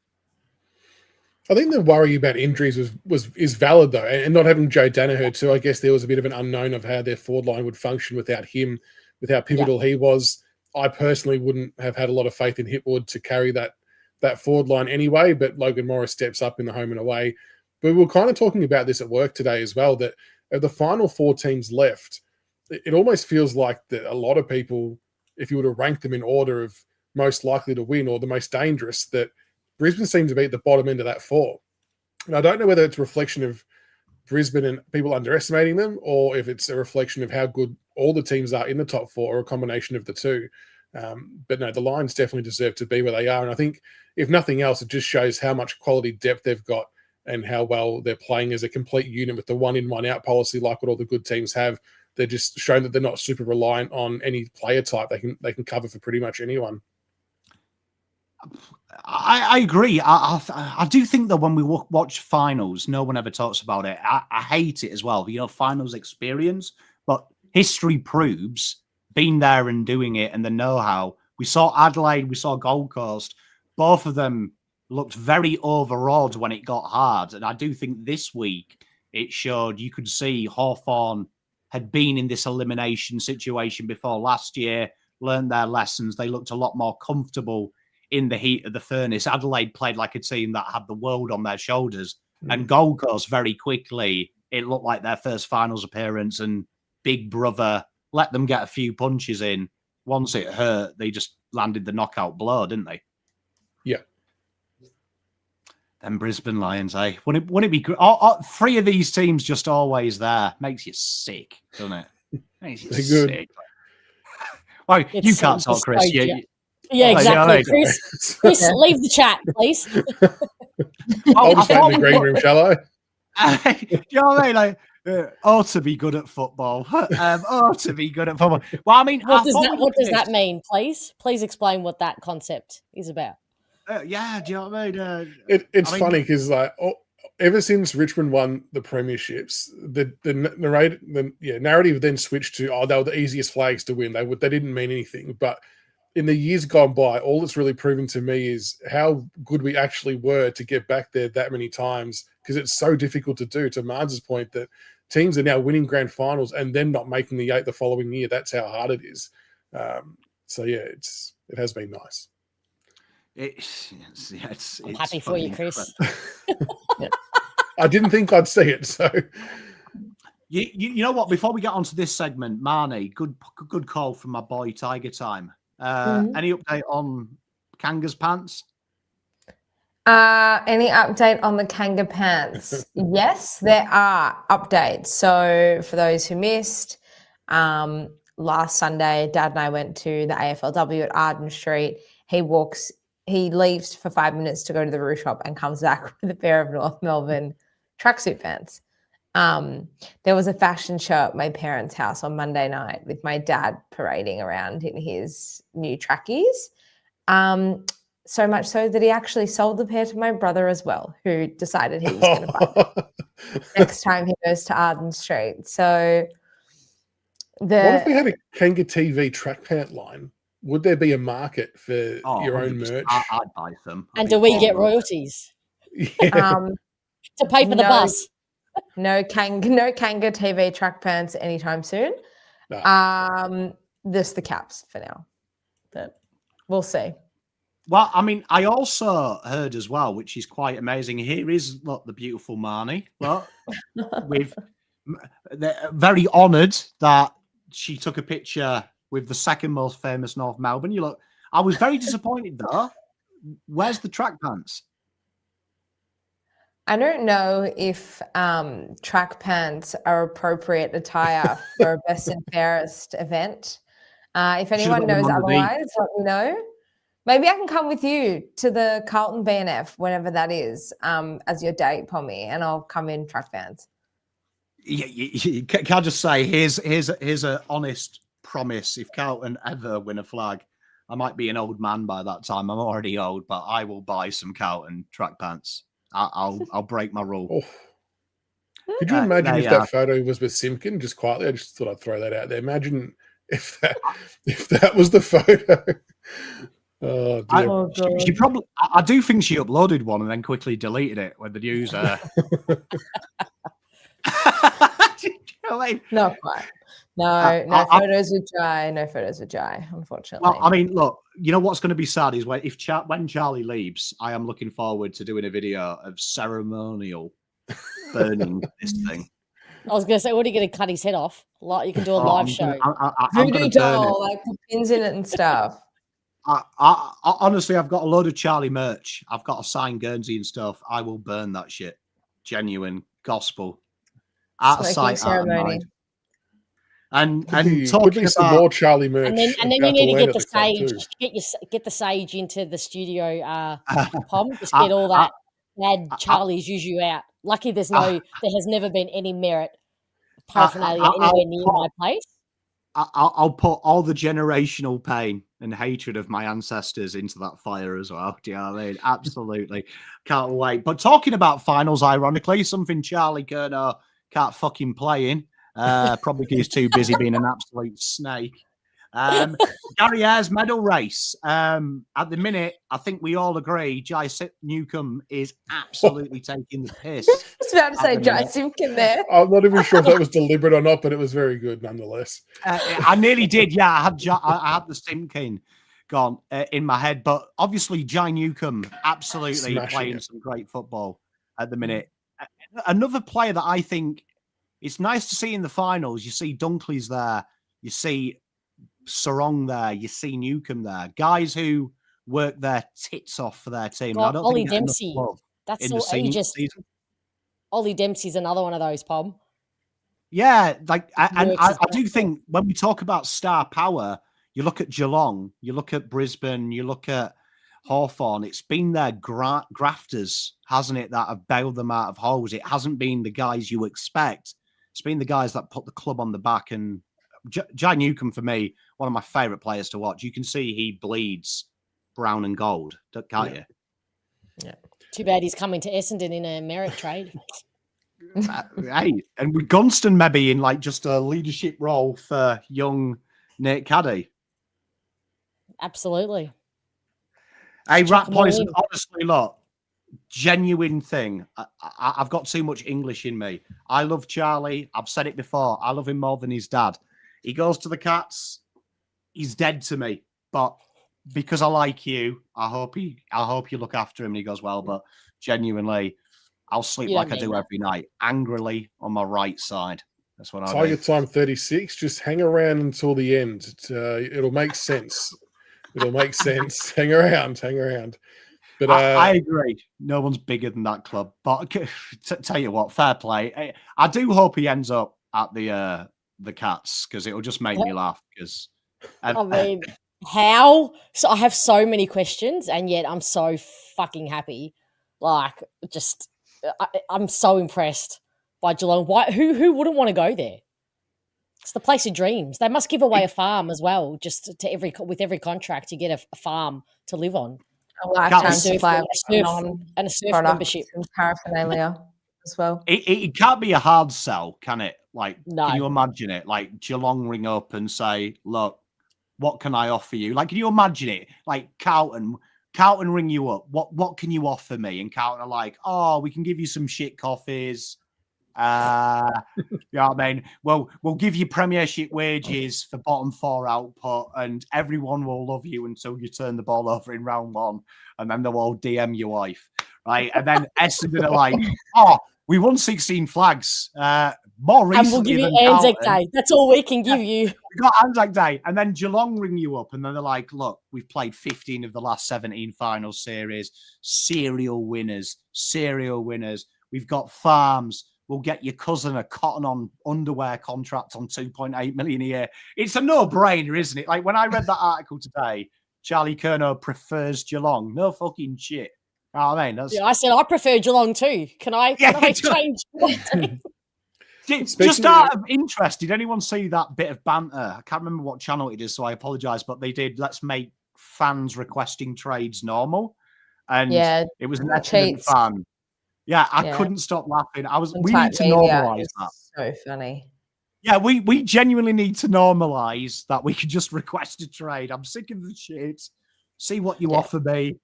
I think the worry about injuries is valid, though, and not having Joe Danaher too. I guess there was a bit of an unknown of how their forward line would function without him, with how pivotal he was. I personally wouldn't have had a lot of faith in Hipwood to carry that forward line anyway, but Logan Morris steps up in the home and away. But we were kind of talking about this at work today as well, that of the final 4 teams left, it almost feels like that a lot of people, if you were to rank them in order of most likely to win or the most dangerous, that Brisbane seems to be at the bottom end of that 4. And I don't know whether it's a reflection of Brisbane and people underestimating them, or if it's a reflection of how good all the teams are in the top 4, or a combination of the two. But no, the Lions definitely deserve to be where they are. And I think, if nothing else, it just shows how much quality depth they've got and how well they're playing as a complete unit with the 1 in, 1 out policy, like what all the good teams have. They're just showing that they're not super reliant on any player type. They can cover for pretty much anyone. I agree. I do think that when we watch finals, no one ever talks about it. I hate it as well. Finals experience, but history proves being there and doing it and the know-how. We saw Adelaide, we saw Gold Coast. Both of them looked very overawed when it got hard. And I do think this week it showed, you could see Hawthorn had been in this elimination situation before last year, learned their lessons. They looked a lot more comfortable in the heat of the furnace. Adelaide played like a team that had the world on their shoulders. And Gold Coast, very quickly, it looked like their first finals appearance, and Big Brother let them get a few punches in. Once it hurt, they just landed the knockout blow, didn't they? Yeah. Them Brisbane Lions, eh? Wouldn't it be great? 3 of these teams just always there. Makes you sick, doesn't it? Makes you sick. Well, you can't talk, Chris. Yeah, exactly. Chris, leave the chat, please. I'll just wait in the green room, shall I? You know what I mean? Like, to be good at football. To be good at football. Well, I mean, what does that mean, please? Please explain what that concept is about. Do you know what I mean? It's funny because ever since Richmond won the premierships, the narrative then switched to, they were the easiest flags to win. They didn't mean anything, but in the years gone by, all it's really proven to me is how good we actually were to get back there that many times, because it's so difficult to do. To Marge's point, that teams are now winning grand finals and then not making the 8 the following year. That's how hard it is. It has been nice. I'm happy for you, Chris. I didn't think I'd see it, so... You know what? Before we get onto this segment, Marnie, good call from my boy Tiger Time. Any update on Kanga's pants? Any update on the Kanga pants? Yes, there are updates. So for those who missed, last Sunday, Dad and I went to the AFLW at Arden Street. He leaves for 5 minutes to go to the roof shop and comes back with a pair of North Melbourne tracksuit pants. There was a fashion show at my parents' house on Monday night with my dad parading around in his new trackies. So much so that he actually sold the pair to my brother as well, who decided he was going to buy them next time he goes to Arden Street. So what if we had a KangaTV track pant line? Would there be a market for your own merch? I'd buy some. And do we get royalties? Yeah. To pay for the bus? No Kanga TV track pants anytime soon. No. Just the caps for now, but we'll see. Well, I mean, I also heard as well, which is quite amazing. Here is the beautiful Marnie. Look, they're very honoured that she took a picture with the second most famous North Melbourne. I was very disappointed though. Where's the track pants? I don't know if track pants are appropriate attire for a best and fairest event. If anyone knows otherwise, let me know. Maybe I can come with you to the Carlton BNF, whenever that is, as your date, Pommy, and I'll come in track pants. Yeah, can I just say, here's an honest promise. If Carlton ever win a flag, I might be an old man by that time. I'm already old, but I will buy some Carlton track pants. I'll break my rule. Oh. Could you imagine if that photo was with Simpkin? Just quietly, I just thought I'd throw that out there. Imagine if that was the photo. Oh, dear. She probably. I do think she uploaded one and then quickly deleted it when the news. You know what I mean? Not quite. No photos with Jai. No photos with Jai, unfortunately. Well, I mean, look, you know what's going to be sad is when Charlie leaves, I am looking forward to doing a video of ceremonial burning this thing. I was going to say, what are you going to cut his head off? Like, you can do a live show. Voodoo doll, like put pins in it and stuff. I honestly, I've got a load of Charlie merch. I've got a signed Guernsey and stuff. I will burn that shit. Genuine gospel. Out of sight, out of mind. And talking about some more Charlie merch, and then you need to get the sage, get the sage into the studio. Pom, just get all that bad Charlie's you out. Lucky there has never been any merit paraphernalia anywhere near my place. I'll put all the generational pain and hatred of my ancestors into that fire as well. Do you know what I mean? Absolutely. Can't wait. But talking about finals, ironically, something Charlie Kerno can't fucking play in. Probably because he's too busy being an absolute snake. Gary Ayres medal race. At the minute, I think we all agree Jai Newcombe is absolutely taking the piss. I was about to say Jai Simpkin there. I'm not even sure if that was deliberate or not, but it was very good nonetheless. I nearly did. Yeah, I had the Simpkin gone in my head, but obviously Jai Newcombe absolutely playing some great football at the minute. Another player that I think it's nice to see in the finals. You see Dunkley's there. You see Sarong there. You see Newcombe there. Guys who work their tits off for their team. I don't Ollie Dempsey. That's all ages. Ollie Dempsey's another one of those, Pom. Yeah, I do think when we talk about star power, you look at Geelong, you look at Brisbane, you look at Hawthorn. It's been their grafters, hasn't it, that have bailed them out of holes. It hasn't been the guys you expect. It's been the guys that put the club on the back. And Jai Newcombe, for me, one of my favourite players to watch. You can see he bleeds brown and gold, can't you? Yeah. Too bad he's coming to Essendon in a merit trade. Hey, and with Gunston maybe in like just a leadership role for young Nate Caddy. Absolutely. Hey, Rat Poison, honestly, look, genuine thing. I've got too much English in me. I love Charlie. I've said it before. I love him more than his dad. He goes to the Cats. He's dead to me. But because I like you, I hope you look after him and he goes well. But genuinely, I'll sleep like I do every night, angrily on my right side. That's what I do. Tiger time 36. Just hang around until the end. It'll make sense. It'll make sense. Hang around. But I agree. No one's bigger than that club. But tell you what, fair play. I do hope he ends up at the Cats because it'll just make me laugh. Because I mean, how? So I have so many questions, and yet I'm so fucking happy. Like, just I'm so impressed by Geelong. Why? Who wouldn't want to go there? It's the place of dreams. They must give away a farm as well. Just to with every contract, you get a farm to live on. A lifetime supply and a surf membership and paraphernalia as well. It can't be a hard sell, can it? Like, can you imagine it? Like Geelong ring up and say, "Look, what can I offer you?" Like, can you imagine it? Like Carlton ring you up. What can you offer me? And Carlton are like, "Oh, we can give you some shit coffees. You know what I mean? Well, we'll give you Premiership wages for bottom 4 output, and everyone will love you until you turn the ball over in round 1, and then they'll all DM your wife, right? And then Essendon are like, oh, we won 16 flags. More recently, and we'll give you than Anzac Carlton. Day. That's all we can give you. We got Anzac Day, and then Geelong ring you up, and then they're like, "Look, we've played 15 of the last 17 final series. Serial winners. We've got farms. We'll get your cousin a cotton-on underwear contract on 2.8 million a year." It's a no-brainer, isn't it? Like when I read that article today, Charlie Curnow prefers Geelong. No fucking shit. You know what I mean? Yeah, I said I prefer Geelong too. Can I change? Just out of interest, did anyone see that bit of banter? I can't remember what channel it is, so I apologise. But they did. Let's make fans requesting trades normal, and it was an Essendon fan. Yeah, I couldn't stop laughing. We need to normalise that. So funny. Yeah, we genuinely need to normalise that we can just request a trade. I'm sick of the shit. See what you offer me.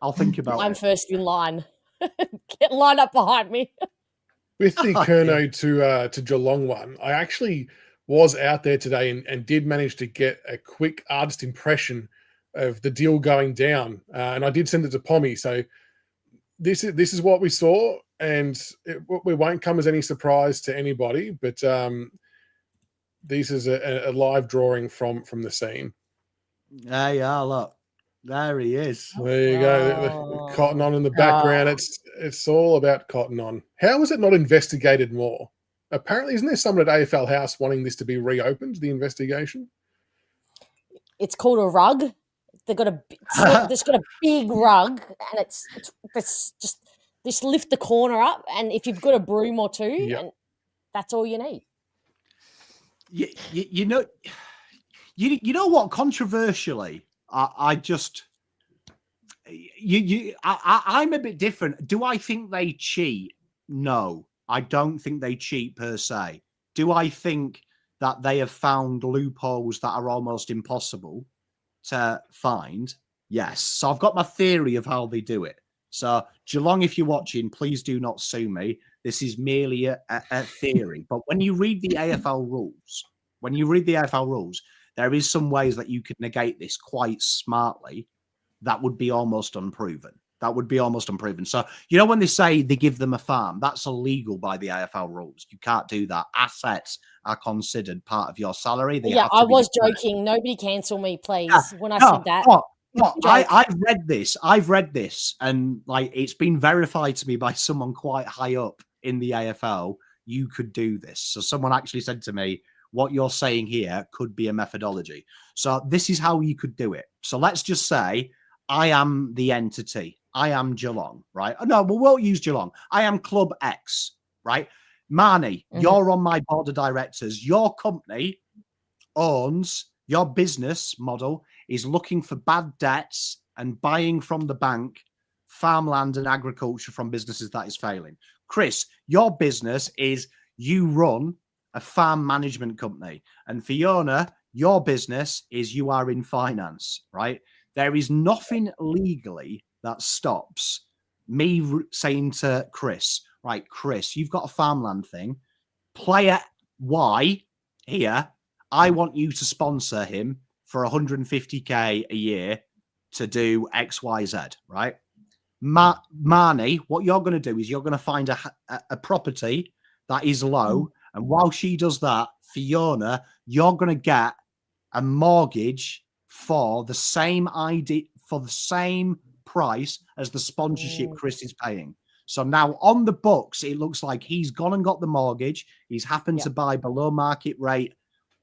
I'll think about it. I'm first in line. Get lined up behind me. With the Curnow to Geelong one, I actually was out there today and did manage to get a quick artist impression of the deal going down, and I did send it to Pommy. So this is what we saw, and it won't come as any surprise to anybody. But this is a live drawing from the scene. Yeah, look. There he is. There you go. The Cotton On in the background. It's all about Cotton On. How was it not investigated more? Apparently, isn't there someone at AFL House wanting this to be reopened, the investigation? It's called a rug. There's got a big rug, and it's just lift the corner up, and if you've got a broom or two, and that's all you need. You know what? Controversially, I'm a bit different. Do I think they cheat? No, I don't think they cheat per se. Do I think that they have found loopholes that are almost impossible to find? Yes. So I've got my theory of how they do it. So Geelong, if you're watching, please do not sue me. This is merely a theory. But when you read the AFL rules, there is some ways that you could negate this quite smartly. That would be almost unproven. So, you know, when they say they give them a farm, that's illegal by the AFL rules. You can't do that. Assets are considered part of your salary. I was joking. Nobody cancel me, please, when I said that. I've read this, and like it's been verified to me by someone quite high up in the AFL. You could do this. So someone actually said to me, what you're saying here could be a methodology. So this is how you could do it. So let's just say I am the entity. I am Geelong, right? No, we won't use Geelong. I am Club X, right? Marnie, you're on my board of directors. Your company owns, your business model is looking for bad debts and buying from the bank farmland and agriculture from businesses that is failing. Chris, your business is you run a farm management company. And Fiona, your business is you are in finance, right? There is nothing legally that stops me saying to Chris, right, Chris, you've got a farmland thing. Player Y here, I want you to sponsor him for 150K a year to do X, Y, Z, right? Marnie, what you're going to do is you're going to find a property that is low. And while she does that, Fiona, you're going to get a mortgage for the same price as the sponsorship Chris is paying. So now on the books, it looks like he's gone and got the mortgage. He's happened to buy below market rate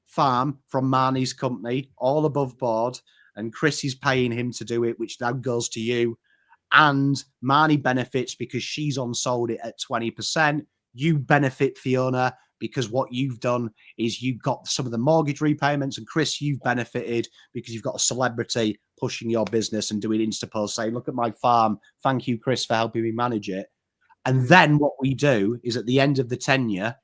farm from Marnie's company, all above board. And Chris is paying him to do it, which now goes to you. And Marnie benefits because she's on-sold it at 20%. You benefit, Fiona, because what you've done is you've got some of the mortgage repayments, and Chris, you've benefited because you've got a celebrity pushing your business and doing Instapost saying, look at my farm. Thank you, Chris, for helping me manage it. And then what we do is at the end of the tenure,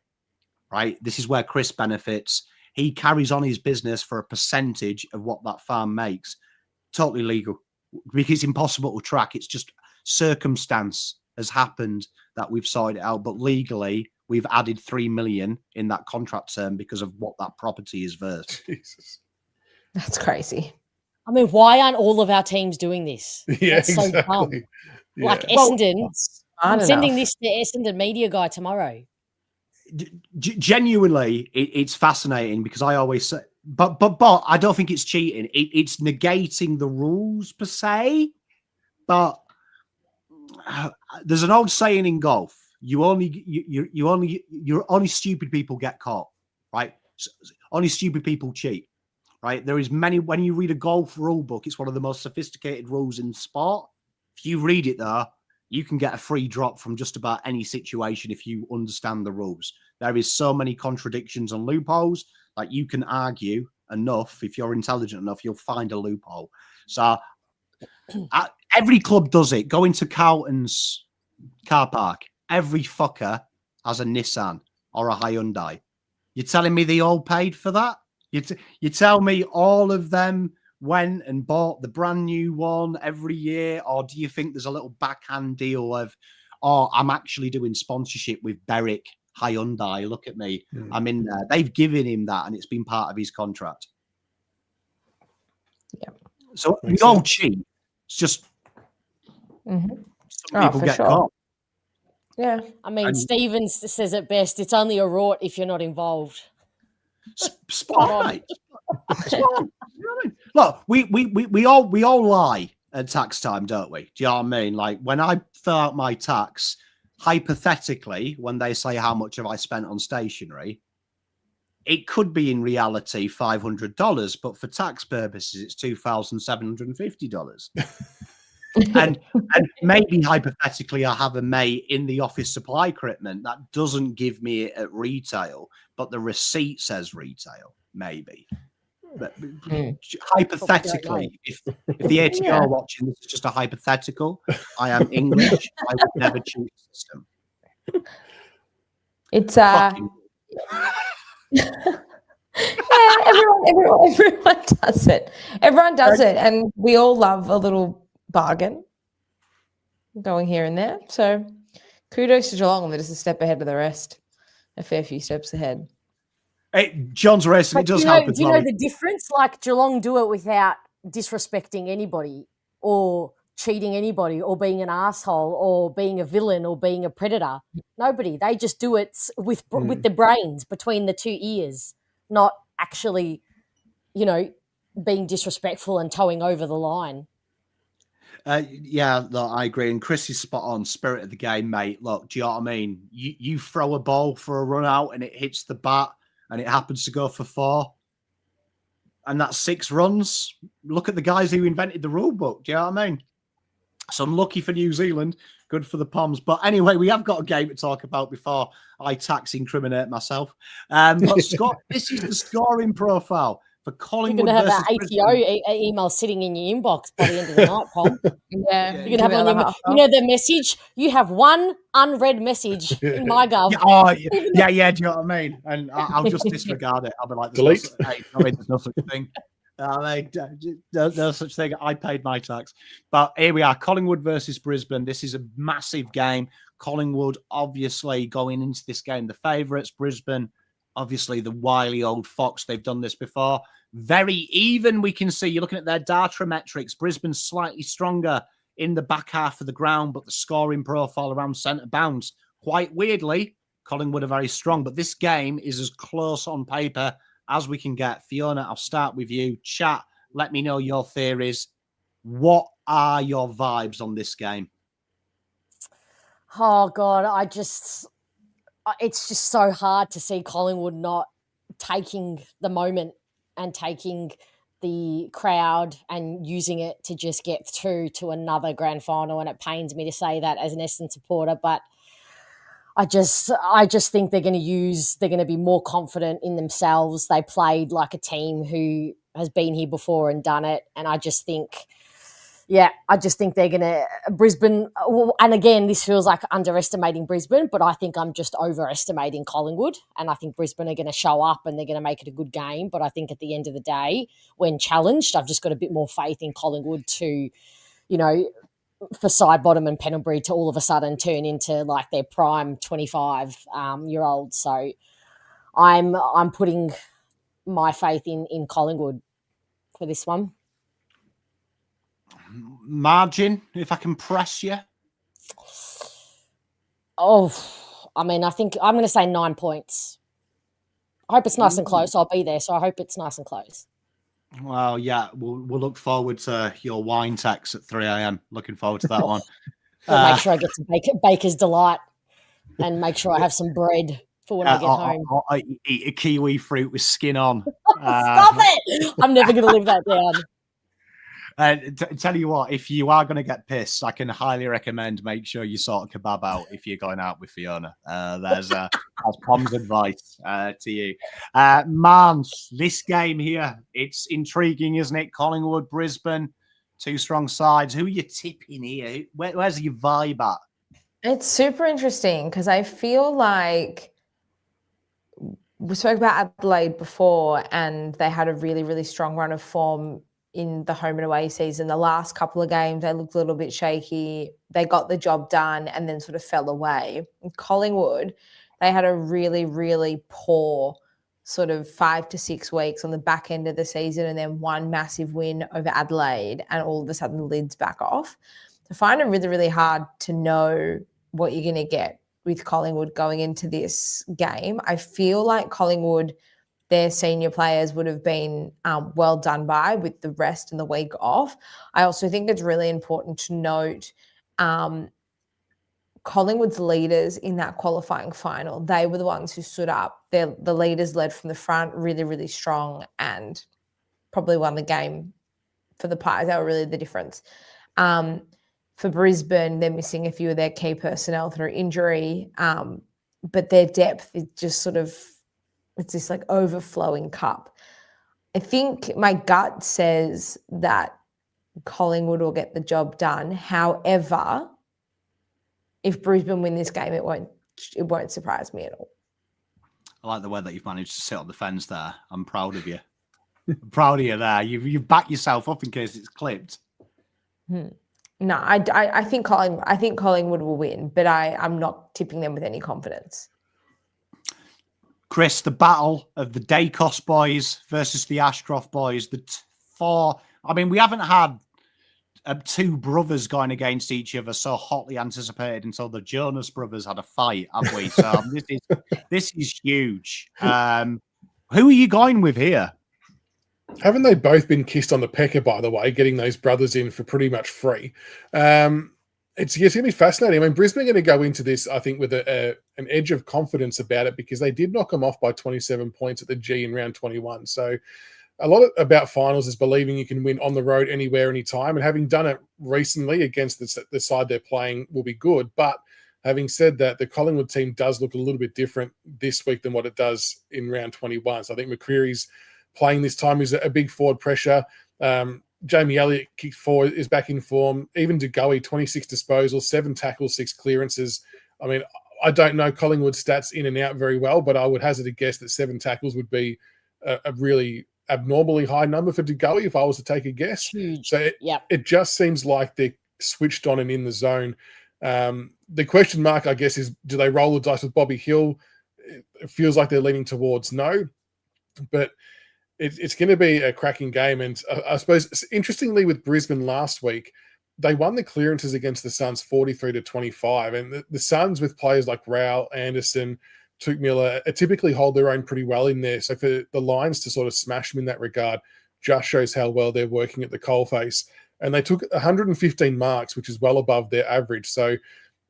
right, this is where Chris benefits. He carries on his business for a percentage of what that farm makes. Totally legal because it's impossible to track. It's just circumstance has happened that we've sorted it out. But legally, we've added 3 million in that contract term because of what that property is worth. Jesus. That's crazy. I mean, why aren't all of our teams doing this? Yeah, That's so exactly. dumb. Yeah. Like Essendon, I I'm don't sending know. this to Essendon media guy tomorrow. Genuinely, it's fascinating because I always say, but I don't think it's cheating. It's negating the rules per se. But there's an old saying in golf: only stupid people get caught, right? Only stupid people cheat, right? There is many. When you read a golf rule book, it's one of the most sophisticated rules in sport. If you read it there, you can get a free drop from just about any situation if you understand the rules. There is so many contradictions and loopholes. Like, you can argue enough. If you're intelligent enough, you'll find a loophole. So every club does it. Go into Carlton's car park. Every fucker has a Nissan or a Hyundai. You're telling me they all paid for that? You tell me all of them went and bought the brand new one every year? Or do you think there's a little backhand deal of, oh, I'm actually doing sponsorship with Berwick Hyundai? Look at me. I'm in there. They've given him that, and it's been part of his contract. Yeah. So we all cheat. It's just some people get caught. Yeah. I mean, Stevens says it best. It's only a rort if you're not involved. Spot on, mate. Spot on. You know what I mean? Look, we all lie at tax time, don't we? Do you know what I mean? Like, when I fill out my tax, hypothetically, when they say how much have I spent on stationery, it could be in reality $500, but for tax purposes, it's $2,750. and maybe hypothetically, I have a mate in the office supply equipment that doesn't give me it at retail, but the receipt says retail. Maybe. But hypothetically, if the ATO are watching, this is just a hypothetical. I am English. I would never choose the system. It's Yeah, everyone does it. Everyone does it, and we all love a little bargain going here and there. So kudos to Geelong. That is a step ahead of the rest, a fair few steps ahead. Hey, John's racing. It does happen. Do you know the difference? Like, Geelong do it without disrespecting anybody or cheating anybody or being an asshole or being a villain or being a predator. Nobody. They just do it with the brains between the two ears, not actually, being disrespectful and towing over the line. Yeah, look, I agree. And Chris is spot on. Spirit of the game, mate. Look, do you know what I mean? You throw a ball for a run out and it hits the bat and it happens to go for 4. And that's 6 runs. Look at the guys who invented the rule book. Do you know what I mean? So unlucky for New Zealand. Good for the Poms. But anyway, we have got a game to talk about before I tax incriminate myself. But Scott, this is the scoring profile for Collingwood. You're going to have that ATO email sitting in your inbox by the end of the night, Pom. Yeah. You're going to have on your, the message. You have one unread message in my gov. Yeah. Do you know what I mean? And I'll just disregard it. I'll be like, delete. There's no such thing. No such thing. I paid my tax. But here we are, Collingwood versus Brisbane. This is a massive game. Collingwood, obviously, going into this game, the favourites. Brisbane, obviously, the wily old fox. They've done this before. Very even, we can see. You're looking at their data metrics. Brisbane's slightly stronger in the back half of the ground, but the scoring profile around centre bounce, quite weirdly, Collingwood are very strong. But this game is as close on paper as we can get. Fiona, I'll start with you. Chat, let me know your theories. What are your vibes on this game? Oh, God, it's just so hard to see Collingwood not taking the moment and taking the crowd and using it to just get through to another grand final. And it pains me to say that as an Essendon supporter, but I just think they're going to be more confident in themselves. They played like a team who has been here before and done it. And I just think they're going to Brisbane. And again, this feels like underestimating Brisbane, but I think I'm just overestimating Collingwood. And I think Brisbane are going to show up and they're going to make it a good game. But I think at the end of the day, when challenged, I've just got a bit more faith in Collingwood to, for Sidebottom and Pendlebury to all of a sudden turn into like their prime 25-year-olds. So I'm putting my faith in Collingwood for this one. Margin, if I can press you. Oh, I mean, I think I'm going to say 9 points. I hope it's nice and close. I'll be there, so I hope it's nice and close. Well, yeah, we'll look forward to your wine text at 3 a.m. Looking forward to that one. I'll make sure I get to Baker's Delight and make sure I have some bread for when I get home. I eat a kiwi fruit with skin on. Stop it! I'm never going to live that down. Tell you what, if you are going to get pissed, I can highly recommend make sure you sort a kebab out if you're going out with Fiona. That's Pom's advice to you. Mans, this game here, it's intriguing, isn't it? Collingwood, Brisbane, two strong sides. Who are you tipping here? Where's your vibe at? It's super interesting because I feel like we spoke about Adelaide before and they had a really, really strong run of form in the home and away season. The last couple of games, they looked a little bit shaky. They got the job done and then sort of fell away. In Collingwood, they had a really, really poor sort of 5 to 6 weeks on the back end of the season and then one massive win over Adelaide and all of a sudden the lid's back off. I find it really, really hard to know what you're going to get with Collingwood going into this game. I feel like Collingwood, their senior players would have been well done by with the rest and the week off. I also think it's really important to note Collingwood's leaders in that qualifying final. They were the ones who stood up. The leaders led from the front, really, really strong and probably won the game for the Pies. They were really the difference. For Brisbane, they're missing a few of their key personnel through injury, but their depth is just sort of, it's this like overflowing cup. I think my gut says that Collingwood will get the job done. However, if Brisbane win this game, it won't surprise me at all. I like the way that you've managed to sit on the fence there. I'm proud of you. I'm proud of you there. You back yourself up in case it's clipped. No, I think Collingwood will win, but I'm not tipping them with any confidence. Chris, the battle of the Dacos boys versus the Ashcroft boys. We haven't had two brothers going against each other so hotly anticipated until the Jonas brothers had a fight, have we? So this is huge. Who are you going with here? Haven't they both been kissed on the pecker, by the way, getting those brothers in for pretty much free? It's going to be fascinating. I mean, Brisbane are going to go into this, I think, with an edge of confidence about it because they did knock them off by 27 points at the G in round 21. So a lot about finals is believing you can win on the road anywhere, anytime. And having done it recently against the side they're playing will be good. But having said that, the Collingwood team does look a little bit different this week than what it does in round 21. So I think McCreary's playing this time is a big forward pressure. Jamie Elliott kicked forward, is back in form. Even DeGoey, 26 disposals, 7 tackles, 6 clearances. I mean, I don't know Collingwood stats in and out very well, but I would hazard a guess that 7 tackles would be a really abnormally high number for DeGoey if I was to take a guess. Huge. So it just seems like they're switched on and in the zone. The question mark, I guess, is do they roll the dice with Bobby Hill? It feels like they're leaning towards no, but it's going to be a cracking game. And I suppose, interestingly, with Brisbane last week, they won the clearances against the Suns 43-25. And the Suns, with players like Rowell, Anderson, Tuke Miller, typically hold their own pretty well in there. So for the Lions to sort of smash them in that regard just shows how well they're working at the coalface. And they took 115 marks, which is well above their average. So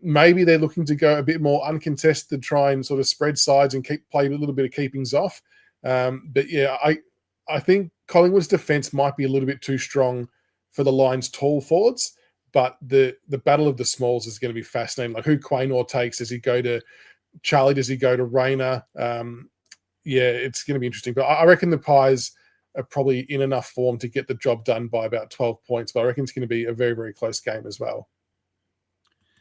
maybe they're looking to go a bit more uncontested, try and sort of spread sides and play a little bit of keepings off. But yeah, I think Collingwood's defence might be a little bit too strong for the Lions' tall forwards, but the battle of the smalls is going to be fascinating. Like who Quaynor takes, does he go to Charlie, does he go to Rayner? It's going to be interesting. But I reckon the Pies are probably in enough form to get the job done by about 12 points, but I reckon it's going to be a very, very close game as well.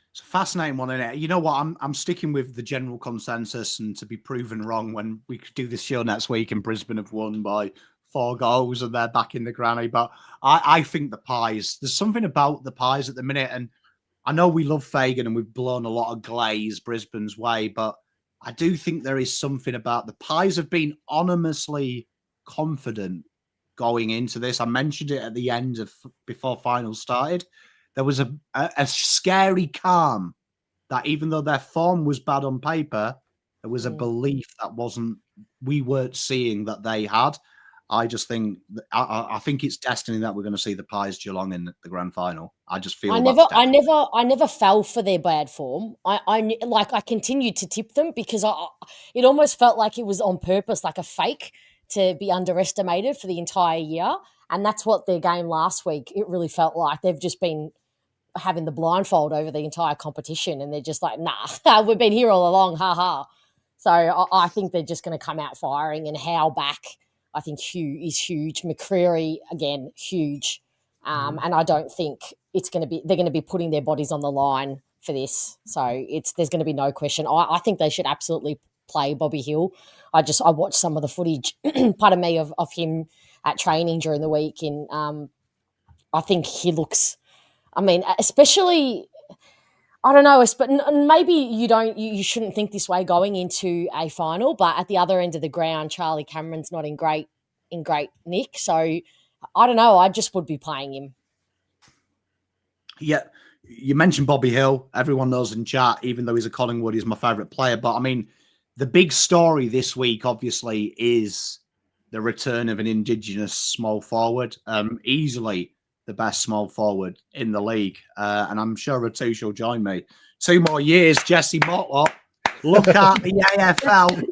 It's a fascinating one, isn't it? You know what? I'm sticking with the general consensus, and to be proven wrong when we could do this show next week and Brisbane have won by 4 goals and they're back in the granny. But I think the Pies, there's something about the Pies at the minute, and I know we love Fagan and we've blown a lot of glaze Brisbane's way, but I do think there is something about the Pies have been anonymously confident going into this. I mentioned it at the end of before finals started. There was a scary calm that even though their form was bad on paper, there was a belief that we weren't seeing that they had. I just think I think it's destiny that we're going to see the Pies Geelong in the grand final. I just feel I never fell for their bad form. I continued to tip them because it almost felt like it was on purpose, like a fake to be underestimated for the entire year. And that's what their game last week, it really felt like. They've just been having the blindfold over the entire competition and they're just like, nah, we've been here all along, ha. So I think they're just going to come out firing, and Howe back, I think Hugh is huge. McCreary, again, huge. And I don't think they're going to be putting their bodies on the line for this. So there's going to be no question. I think they should absolutely play Bobby Hill. I watched some of the footage, pardon me, of him at training during the week. And I think he looks, especially, I don't know, but maybe you shouldn't think this way going into a final, but at the other end of the ground, Charlie Cameron's not in great nick. So I don't know. I just would be playing him. Yeah. You mentioned Bobby Hill. Everyone knows in chat, even though he's a Collingwood, he's my favourite player. But the big story this week, obviously, is the return of an Indigenous small forward. Easily the best small forward in the league. And I'm sure Ratush will join me. 2 more years, Jesse Motlop. Look at the AFL.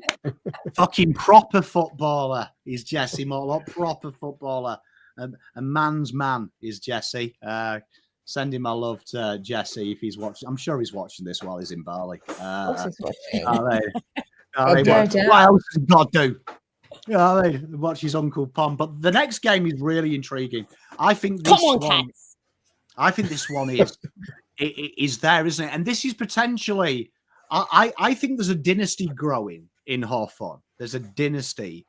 Fucking proper footballer is Jesse Motlop. Proper footballer. A man's man is Jesse. Sending my love to Jesse if he's watching. I'm sure he's watching this while he's in Bali. What else has he got to do? Watch his Uncle Pom. But the next game is really intriguing. I think this one is there, isn't it? And this is potentially. I think there's a dynasty growing in Hawthorn. There's a dynasty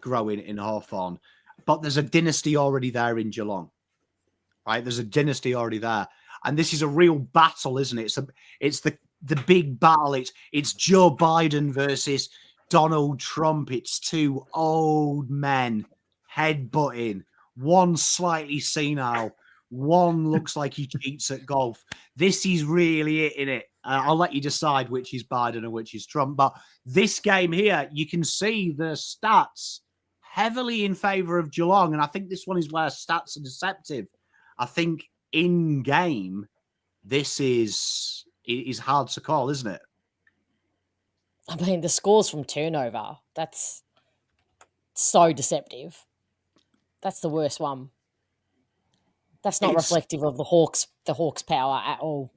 growing in Hawthorn, but there's a dynasty already there in Geelong. Right? There's a dynasty already there. And this is a real battle, isn't it? It's the big battle. It's Joe Biden versus Donald Trump. It's 2 old men headbutting. One slightly senile. One looks like he cheats at golf. This is really it, innit? I'll let you decide which is Biden and which is Trump. But this game here, you can see the stats heavily in favour of Geelong. And I think this one is where stats are deceptive. I think in game, this is hard to call, isn't it? The scores from turnover, that's so deceptive. That's the worst one. That's not reflective of the Hawks' power at all.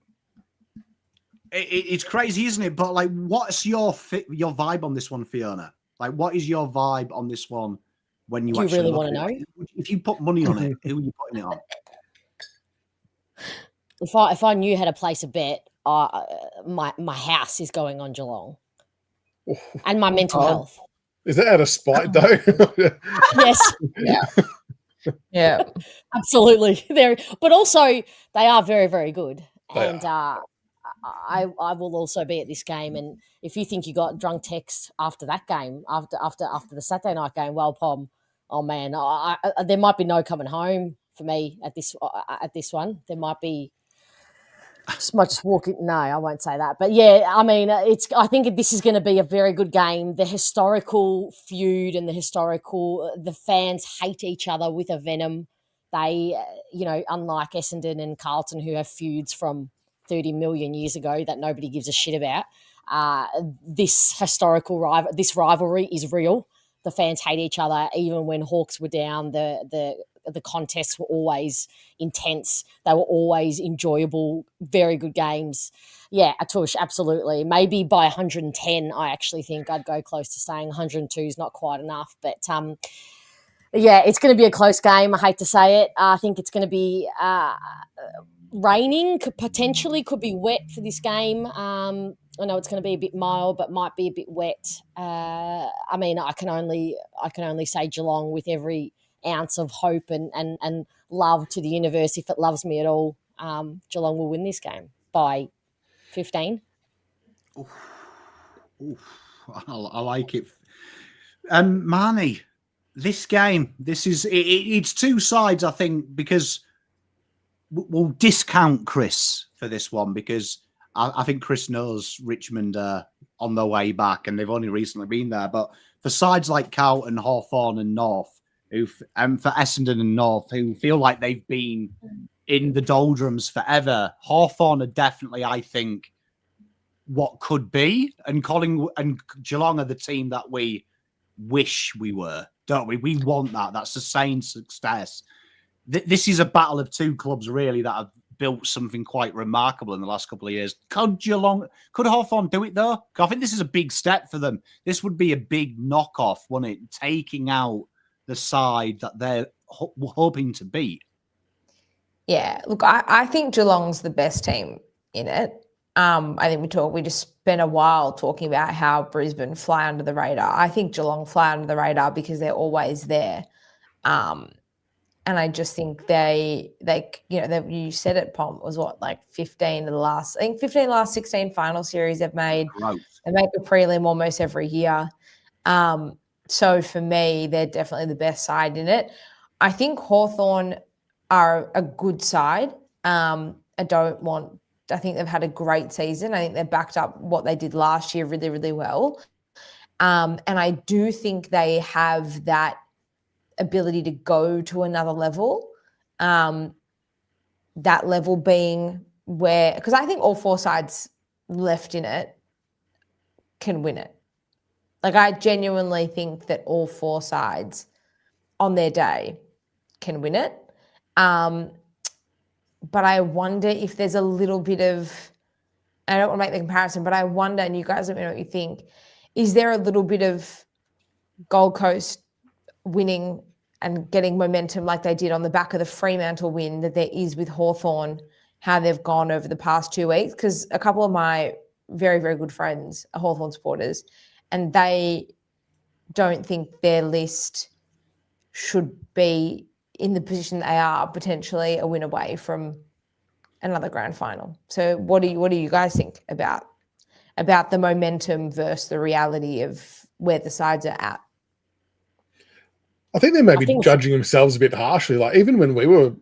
It's crazy, isn't it? But what's your vibe on this one, Fiona? What is your vibe on this one when you actually really want to know? If you put money on it, who are you putting it on? If I knew how to place a bet, my house is going on Geelong, and my mental health. Is that out of spite, though? Yes. Yeah. Absolutely. But also they are very, very good, and I will also be at this game. And if you think you got drunk text after that game, after the Saturday night game, well, Pom, oh man, there might be no coming home for me at this one. There might be. Might just walk it. No, I won't say that. But yeah, I think this is going to be a very good game. The historical feud and the fans hate each other with a venom. They, unlike Essendon and Carlton, who have feuds from 30 million years ago that nobody gives a shit about, this rivalry is real. The fans hate each other. Even when Hawks were down, the contests were always intense. They were always enjoyable, very good games. Yeah, Atush, absolutely. Maybe by 110, I actually think I'd go close to saying 102 is not quite enough. But, yeah, it's going to be a close game. I hate to say it. I think it's going to be raining, could be wet for this game. I know it's going to be a bit mild, but might be a bit wet. I can only say Geelong with every ounce of hope and love to the universe if it loves me at all. Geelong will win this game by 15. I like it. Marnie, this game, it's two sides, I think, because we'll discount Chris for this one because I think Chris knows Richmond are on their way back and they've only recently been there. But for sides like Carlton, Hawthorn and North, and for Essendon and North, who feel like they've been in the doldrums forever, Hawthorn are definitely, I think, what could be, and Geelong are the team that we wish we were, don't we? We want that. That's the same success. This is a battle of two clubs, really, that have built something quite remarkable in the last couple of years. Could Hawthorn do it, though? I think this is a big step for them. This would be a big knockoff, wouldn't it? Taking out the side that they're hoping to beat. Yeah, look, I think Geelong's the best team in it. I think we just spent a while talking about how Brisbane fly under the radar. I think Geelong fly under the radar because they're always there. And I just think you said it, Pom, was what, like 15 of the last 16 final series they've made. Gross. They make a prelim almost every year. So for me, they're definitely the best side in it. I think Hawthorn are a good side. I think they've had a great season. I think they've backed up what they did last year really, really well. And I do think they have that ability to go to another level. That level being because I think all four sides left in it can win it. Like, I genuinely think that all four sides on their day can win it. But I wonder if there's a little bit of, I don't want to make the comparison, but I wonder, and you guys let me know what you think, is there a little bit of Gold Coast winning and getting momentum like they did on the back of the Fremantle win that there is with Hawthorn, how they've gone over the past 2 weeks? Because a couple of my very, very good friends are Hawthorn supporters, and they don't think their list should be in the position they are, potentially a win away from another grand final. So what do you guys think about the momentum versus the reality of where the sides are at? I think they may be judging themselves a bit harshly. Like, even when we were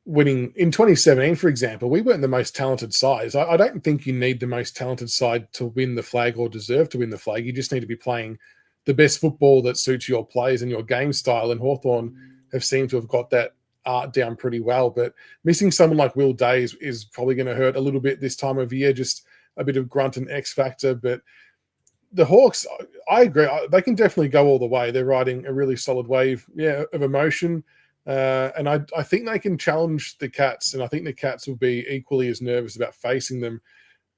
winning in 2017, for example, we weren't the most talented side. I don't think you need the most talented side to win the flag or deserve to win the flag. You just need to be playing the best football that suits your players and your game style. And Hawthorn have seemed to have got that art down pretty well. But missing someone like Will Day is probably going to hurt a little bit this time of year, just a bit of grunt and X factor. But the Hawks, I agree, they can definitely go all the way. They're riding a really solid wave of emotion. And I think they can challenge the Cats, and I think the Cats will be equally as nervous about facing them.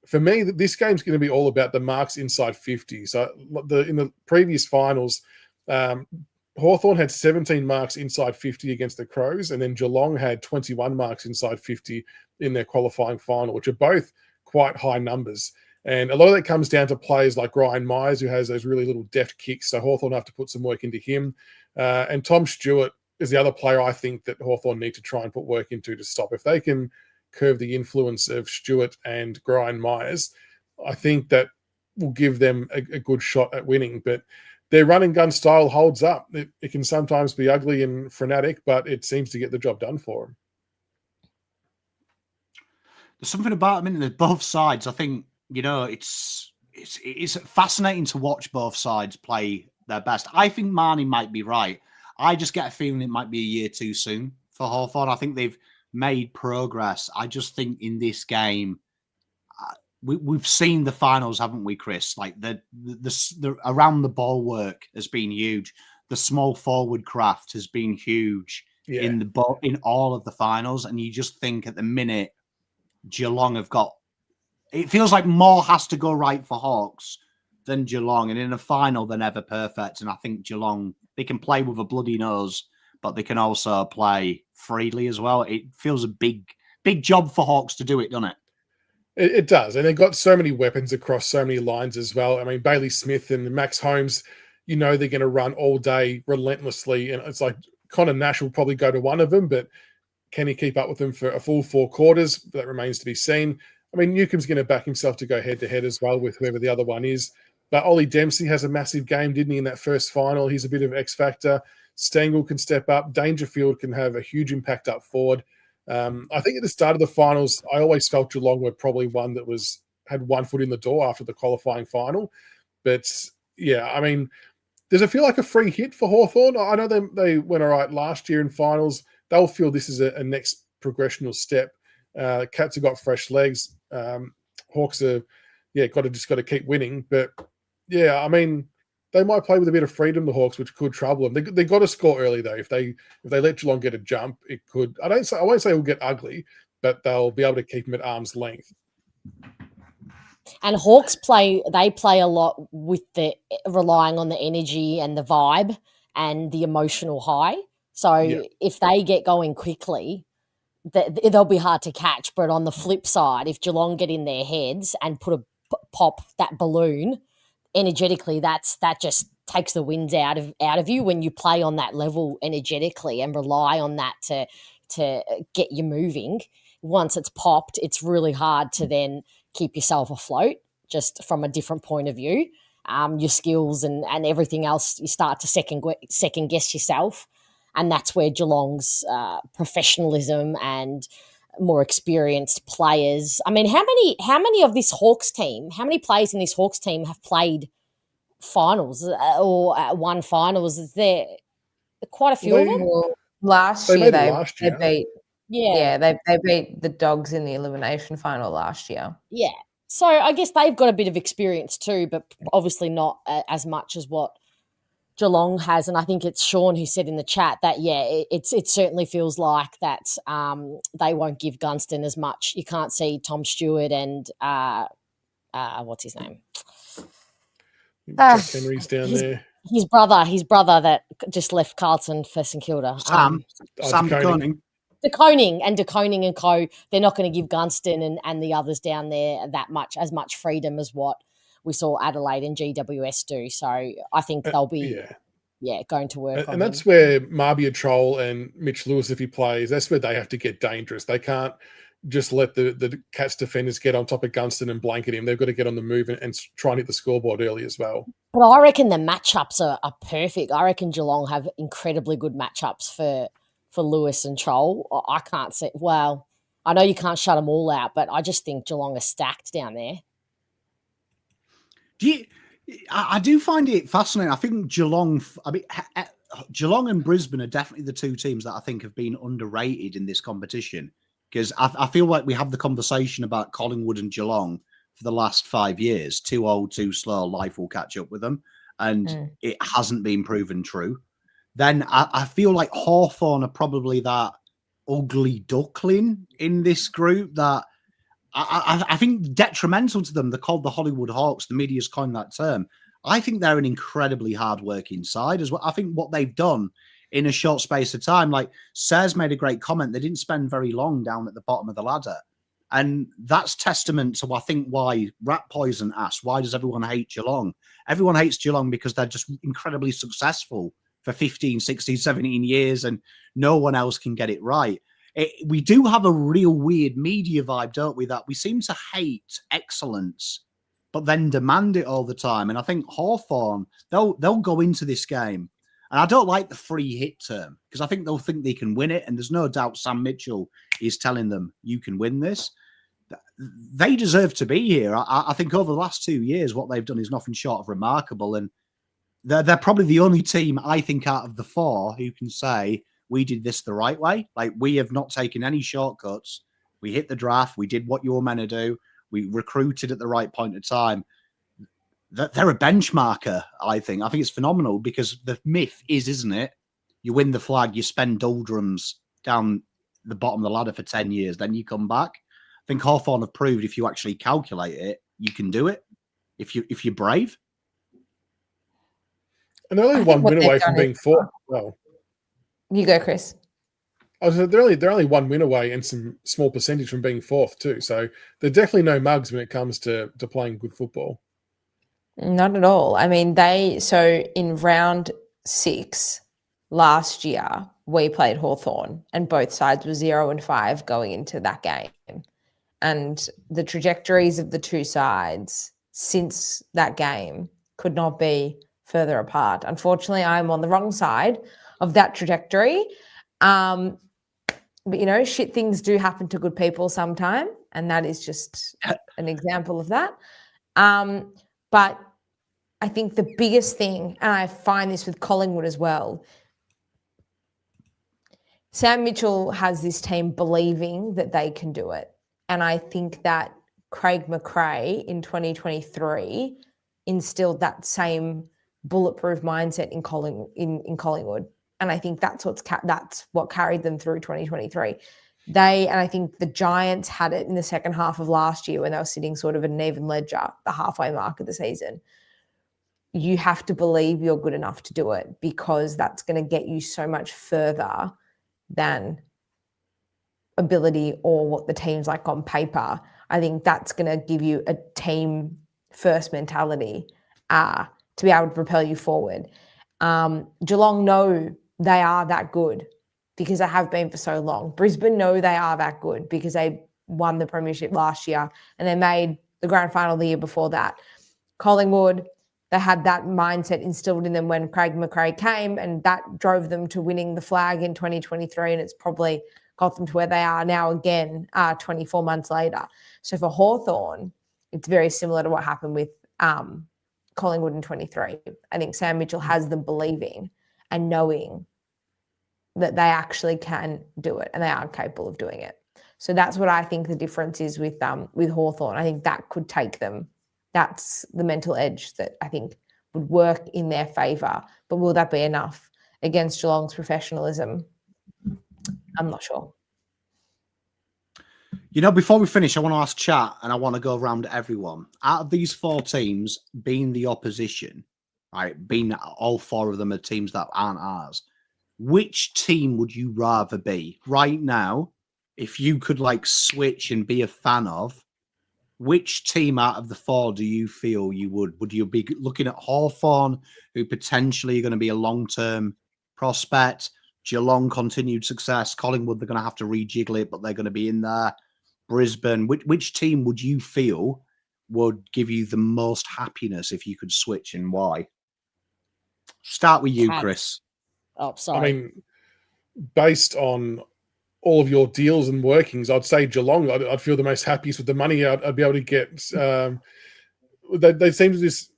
For me, this game's going to be all about the marks inside 50. So in the previous finals, Hawthorn had 17 marks inside 50 against the Crows, and then Geelong had 21 marks inside 50 in their qualifying final, which are both quite high numbers. And a lot of that comes down to players like Ryan Myers, who has those really little deft kicks. So Hawthorn have to put some work into him. And Tom Stewart is the other player I think that Hawthorn need to try and put work into to stop. If they can curb the influence of Stewart and Ryan Myers, I think that will give them a good shot at winning. But their run and gun style holds up. It can sometimes be ugly and frenetic, but it seems to get the job done for them. There's something about them in both sides. I think, it's fascinating to watch both sides play their best. I think Marnie might be right. I just get a feeling it might be a year too soon for Hawthorn. I think they've made progress. I just think in this game, we've seen the finals, haven't we, Chris? Like the around the ball work has been huge. The small forward craft has been huge in all of the finals. And you just think at the minute, Geelong have got. It feels like more has to go right for Hawks than Geelong, and in a final they're never perfect. And I think Geelong, they can play with a bloody nose, but they can also play freely as well. It feels a big job for Hawks to do it, doesn't it? It does, and they've got so many weapons across so many lines as well. I mean, Bailey Smith and Max Holmes, they're going to run all day relentlessly, and it's like Connor Nash will probably go to one of them, but Can he keep up with them for a full 4 quarters? That remains to be seen. I mean, Newcomb's going to back himself to go head-to-head as well with whoever the other one is. But Ollie Dempsey has a massive game, didn't he, in that first final? He's a bit of X factor. Stengel can step up. Dangerfield can have a huge impact up forward. I think at the start of the finals, I always felt Geelong were probably one that had one foot in the door after the qualifying final. But, yeah, I mean, does it feel like a free hit for Hawthorn? I know they went all right last year in finals. They'll feel this is a next progressional step. Cats have got fresh legs. Hawks are, got to keep winning. But, yeah, I mean, they might play with a bit of freedom, the Hawks, which could trouble them. They got to score early, though. If they let Geelong get a jump, it could. I won't say it will get ugly, but they'll be able to keep them at arm's length. And Hawks play a lot with the relying on the energy and the vibe and the emotional high. So if they get going quickly, they'll be hard to catch. But on the flip side, if Geelong get in their heads and pop that balloon energetically, that just takes the winds out of you when you play on that level energetically and rely on that to get you moving. Once it's popped, it's really hard to then keep yourself afloat just from a different point of view. Your skills and everything else, you start to second guess yourself. And that's where Geelong's professionalism and more experienced players. I mean, how many of this Hawks team, how many players in this Hawks team have played finals or won finals? Is there quite a few of them? Last year they beat they beat the Dogs in the elimination final last year. Yeah. So I guess they've got a bit of experience too, but obviously not as much as what Geelong has. And I think it's Sean who said in the chat that, it certainly feels like that they won't give Gunston as much. You can't see Tom Stewart and what's his name? Jack Henry's down there. His brother that just left Carlton for St Kilda. Sam DeConing. DeConing and co, they're not going to give Gunston and the others down there as much freedom as what we saw Adelaide and GWS do. So I think they'll be going to work on and that's where Marbia Troll and Mitch Lewis, if he plays, that's where they have to get dangerous. They can't just let the Cats defenders get on top of Gunston and blanket him. They've got to get on the move and try and hit the scoreboard early as well. But I reckon the matchups are perfect. I reckon Geelong have incredibly good matchups for Lewis and Troll. I can't see. Well, I know you can't shut them all out, but I just think Geelong are stacked down there. I do find it fascinating. I think Geelong and Brisbane are definitely the two teams that I think have been underrated in this competition, because I feel like we have the conversation about Collingwood and Geelong for the last 5 years. Too old, too slow, life will catch up with them. And it hasn't been proven true. Then I feel like Hawthorn are probably that ugly duckling in this group that I think detrimental to them. They're called the Hollywood Hawks. The media's coined that term. I think they're an incredibly hard-working side as well. I think what they've done in a short space of time, like Sayers made a great comment, they didn't spend very long down at the bottom of the ladder. And that's testament to, I think, why Rat Poison asked, why does everyone hate Geelong? Everyone hates Geelong because they're just incredibly successful for 15, 16, 17 years and no one else can get it right. We do have a real weird media vibe, don't we? That we seem to hate excellence, but then demand it all the time. And I think Hawthorn, they'll go into this game. And I don't like the free hit term because I think they'll think they can win it. And there's no doubt Sam Mitchell is telling them, you can win this. They deserve to be here. I think over the last 2 years, what they've done is nothing short of remarkable. And they're probably the only team, I think, out of the four who can say, we did this the right way. Like, we have not taken any shortcuts. We hit the draft. We did what you were meant to do. We recruited at the right point of time. They're a benchmarker, I think. I think it's phenomenal because the myth is, isn't it? You win the flag, you spend doldrums down the bottom of the ladder for 10 years, then you come back. I think Hawthorn have proved if you actually calculate it, you can do it if you're brave. And they're only one win away from being fourth. Well, you go, Chris. They're only one win away and some small percentage from being fourth too. So they're definitely no mugs when it comes to playing good football. Not at all. I mean, so in round 6 last year, we played Hawthorn, and both sides were 0-5 going into that game. And the trajectories of the two sides since that game could not be further apart. Unfortunately, I'm on the wrong side of that trajectory. But, shit things do happen to good people sometime, and that is just an example of that. But I think the biggest thing, and I find this with Collingwood as well, Sam Mitchell has this team believing that they can do it. And I think that Craig McRae in 2023 instilled that same bulletproof mindset in Collingwood. And I think that's what carried them through 2023. And I think the Giants had it in the second half of last year when they were sitting sort of at an even ledger, the halfway mark of the season. You have to believe you're good enough to do it, because that's going to get you so much further than ability or what the team's like on paper. I think that's going to give you a team first mentality to be able to propel you forward. Geelong know they are that good because they have been for so long. Brisbane know they are that good because they won the premiership last year and they made the grand final the year before that. Collingwood, they had that mindset instilled in them when Craig McRae came, and that drove them to winning the flag in 2023, and it's probably got them to where they are now again 24 months later. So for Hawthorn, it's very similar to what happened with Collingwood in 23. I think Sam Mitchell has them believing and knowing that they actually can do it and they are capable of doing it. So that's what I think the difference is with Hawthorn. I think that could take them. That's the mental edge that I think would work in their favour. But will that be enough against Geelong's professionalism? I'm not sure. Before we finish, I want to ask chat and I want to go around everyone. Out of these four teams, being the opposition, right, being all four of them are teams that aren't ours, which team would you rather be right now? If you could switch and be a fan of, which team out of the four do you feel you would? Would you be looking at Hawthorn, who potentially are going to be a long-term prospect? Geelong continued success. Collingwood, they're going to have to rejiggle it, but they're going to be in there. Brisbane, which team would you feel would give you the most happiness if you could switch, and why? Start with you, Chris. Oh, sorry. I mean, based on all of your deals and workings, I'd say Geelong. I'd feel the most happiest with the money I'd be able to get. They seem to just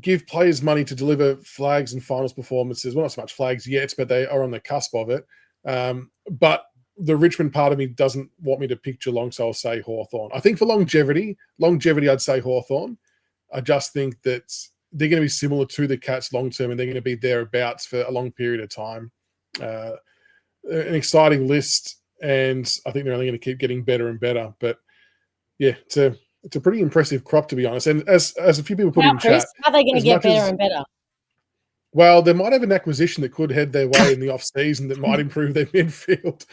give players money to deliver flags and finals performances. Well, not so much flags yet, but they are on the cusp of it. But the Richmond part of me doesn't want me to pick Geelong, so I'll say Hawthorn. I think for longevity, I'd say Hawthorn. I just think that they're going to be similar to the Cats long term, and they're going to be thereabouts for a long period of time. An exciting list. And I think they're only going to keep getting better and better. But yeah, it's a pretty impressive crop, to be honest. And as a few people put in chat, how are they going to get better and better? Well, they might have an acquisition that could head their way in the off season that might improve their midfield.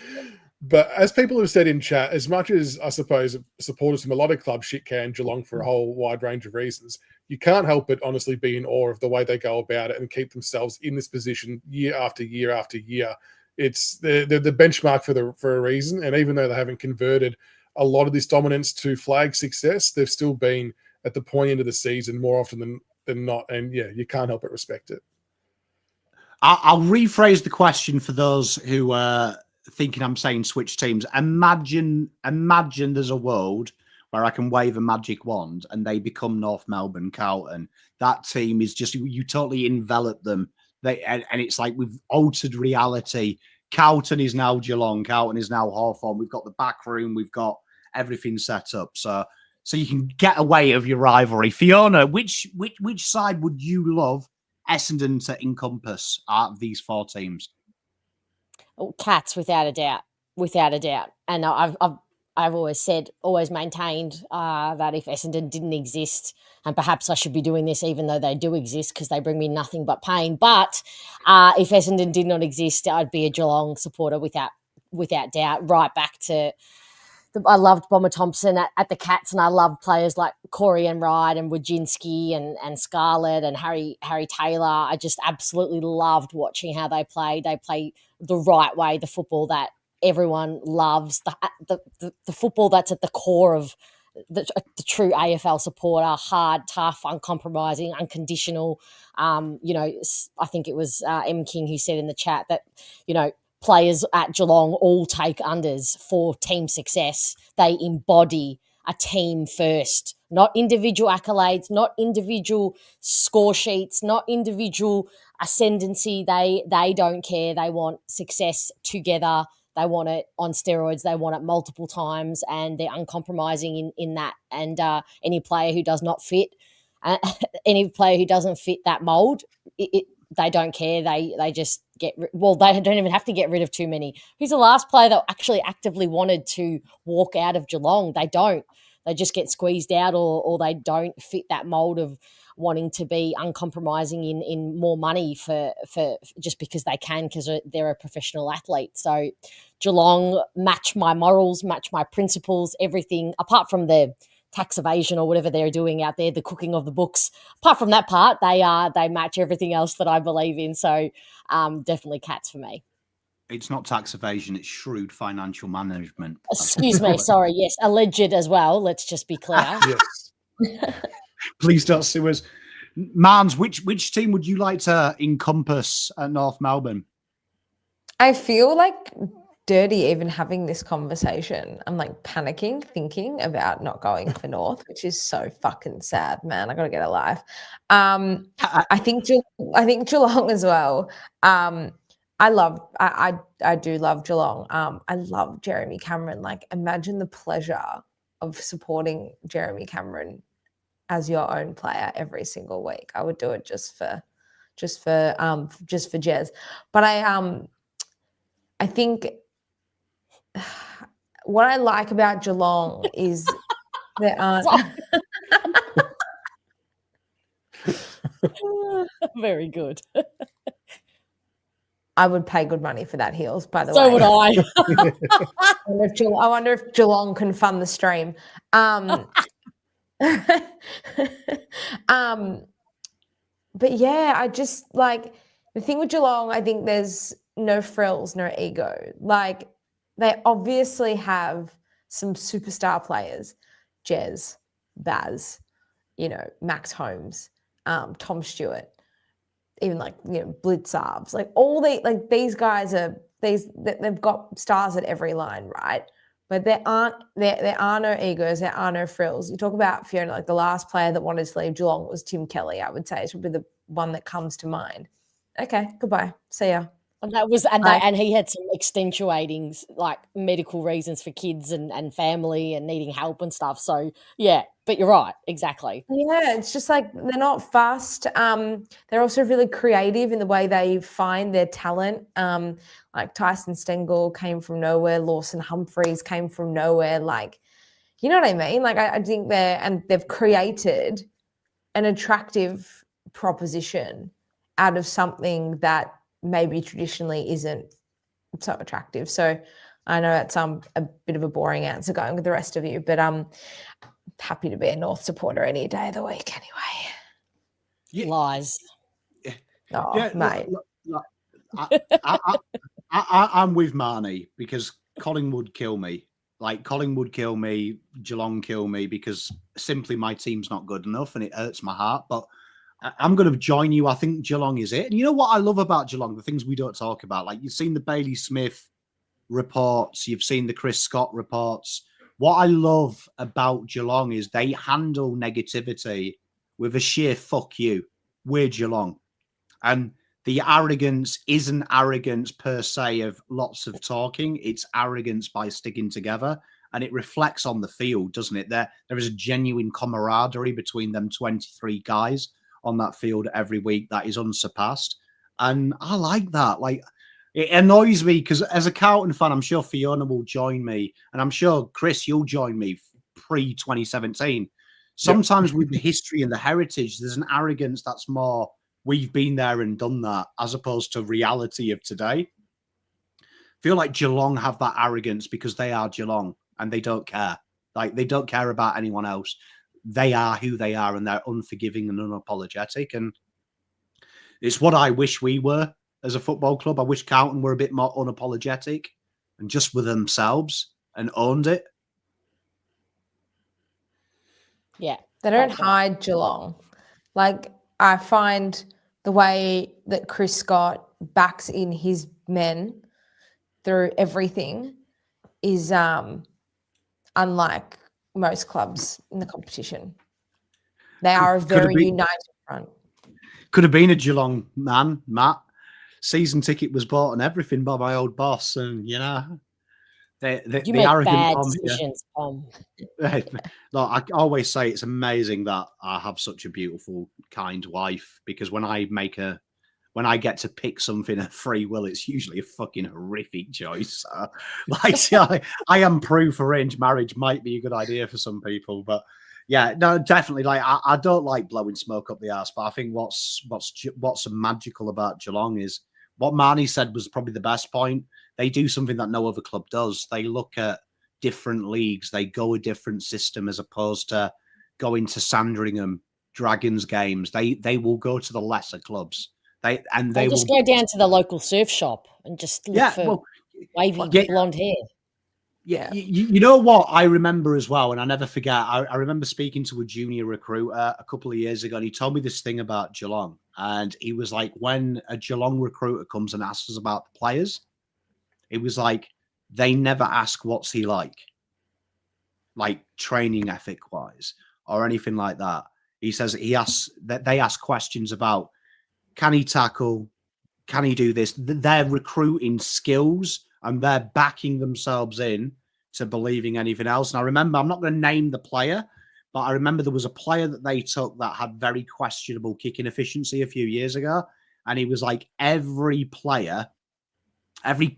But as people have said in chat, as much as I suppose supporters from a lot of clubs shit can Geelong for a whole wide range of reasons, you can't help but honestly be in awe of the way they go about it and keep themselves in this position year after year after year. It's the benchmark for a reason, and even though they haven't converted a lot of this dominance to flag success, they've still been at the point end of the season more often than not, and yeah, you can't help but respect it. I'll rephrase the question for those who are thinking I'm saying switch teams. Imagine there's a world where I can wave a magic wand and they become North Melbourne, Carlton. That team is just, you totally envelop them. And it's like we've altered reality. Carlton is now Geelong. Carlton is now Hawthorn. We've got the back room. We've got everything set up. So you can get away of your rivalry. Fiona, which side would you love Essendon to encompass out of these four teams? Oh, Cats, without a doubt. And I've always maintained that if Essendon didn't exist, and perhaps I should be doing this even though they do exist because they bring me nothing but pain. But if Essendon did not exist, I'd be a Geelong supporter without doubt, right back to I loved Bomber Thompson at the Cats, and I loved players like Corey and Wright and Wojcinski and Scarlett and Harry Taylor. I just absolutely loved watching how they played. They play the right way, the football that everyone loves, the football that's at the core of the true AFL supporter, hard, tough, uncompromising, unconditional. I think it was M. King who said in the chat that, players at Geelong all take unders for team success. They embody a team first, not individual accolades, not individual score sheets, not individual ascendancy. They don't care. They want success together. They want it on steroids. They want it multiple times, and they're uncompromising in that. And any player who does not fit, any player who doesn't fit that mold, they don't care. They just they don't even have to get rid of too many. Who's the last player that actually actively wanted to walk out of Geelong? They don't. They just get squeezed out, or they don't fit that mold of wanting to be uncompromising in more money for just because they can, because they're a professional athlete. So Geelong match my morals, match my principles, everything apart from the tax evasion or whatever they're doing out there, the cooking of the books. Apart from that part, they match everything else that I believe in. So definitely Cats for me. It's not tax evasion, it's shrewd financial management. Excuse me, sorry, yes, alleged as well. Let's just be clear. Yes. Please don't sue us. Mans, which team would you like to encompass at North Melbourne? I feel like dirty even having this conversation. I'm like panicking, thinking about not going for North, which is so fucking sad, man. I got to get a life. I think Geelong as well. I do love Geelong. I love Jeremy Cameron. Like, imagine the pleasure of supporting Jeremy Cameron as your own player every single week. I would do it just for Jez. But I think what I like about Geelong is there aren't. Very good. I would pay good money for that heels, by the way. So would I. I wonder if Geelong can fund the stream. But yeah, I just like the thing with Geelong, I think there's no frills, no ego. Like, they obviously have some superstar players, Jez, Baz, Max Holmes, Tom Stewart, even Blitzarves, these guys they've got stars at every line, right? But there are no egos, there are no frills. You talk about Fiona, like the last player that wanted to leave Geelong was Tim Kelly, I would say. It's probably the one that comes to mind. Okay, goodbye. See ya. And that was, and he had some extenuating, like, medical reasons for kids and family and needing help and stuff. So yeah, but you're right, exactly. Yeah, it's just like they're not fast. They're also really creative in the way they find their talent. Like Tyson Stengel came from nowhere, Lawson Humphreys came from nowhere. Like, you know what I mean? Like, I think they've created an attractive proposition out of something that maybe traditionally isn't so attractive. So I know that's a bit of a boring answer going with the rest of you, but I'm happy to be a North supporter any day of the week anyway. Yeah. Lies. Oh, yeah, mate. I'm with Marnie because Collingwood kill me. Like, Collingwood kill me, Geelong kill me, because simply my team's not good enough and it hurts my heart. But I'm going to join you. I think Geelong is it. And you know what I love about Geelong? The things we don't talk about. Like, you've seen the Bailey Smith reports. You've seen the Chris Scott reports. What I love about Geelong is they handle negativity with a sheer fuck you. We're Geelong. And the arrogance isn't arrogance per se of lots of talking. It's arrogance by sticking together. And it reflects on the field, doesn't it? There is a genuine camaraderie between them 23 guys on that field every week that is unsurpassed. And I like that. Like, it annoys me because as a Carlton fan, I'm sure Fiona will join me. And I'm sure, Chris, you'll join me pre-2017. Sometimes with the history and the heritage, there's an arrogance that's more, we've been there and done that, as opposed to reality of today. I feel like Geelong have that arrogance because they are Geelong. and they don't care. Like, they don't care about anyone else. They are who they are, and they're unforgiving and unapologetic. And it's what I wish we were as a football club. I wish Carlton were a bit more unapologetic and just with themselves and owned it. Yeah. They don't hide Geelong. Like, I find the way that Chris Scott backs in his men through everything is unlike most clubs in the competition. They are a very united front. Could have been a Geelong man, Matt. Season ticket was bought and everything by my old boss, and you make bad decisions, Pom. Look, I always say it's amazing that I have such a beautiful, kind wife, because when I get to pick something at free will, it's usually a fucking horrific choice. I am proof arranged marriage might be a good idea for some people, but yeah, no, definitely. Like, I don't like blowing smoke up the arse, but I think what's magical about Geelong is what Marnie said was probably the best point. They do something that no other club does. They look at different leagues. They go a different system as opposed to going to Sandringham Dragons games. They will go to the lesser clubs. They just go down to the local surf shop and just look for wavy blonde hair. Yeah, you know what I remember as well, and I never forget. I remember speaking to a junior recruiter a couple of years ago, and he told me this thing about Geelong. And he was like, when a Geelong recruiter comes and asks us about the players, it was like, they never ask what's he like training ethic wise or anything like that. He says they ask questions about, can he tackle? Can he do this? They're recruiting skills and they're backing themselves in to believing anything else. And I remember, I'm not going to name the player, but I remember there was a player that they took that had very questionable kicking efficiency a few years ago. And he was like, every player, every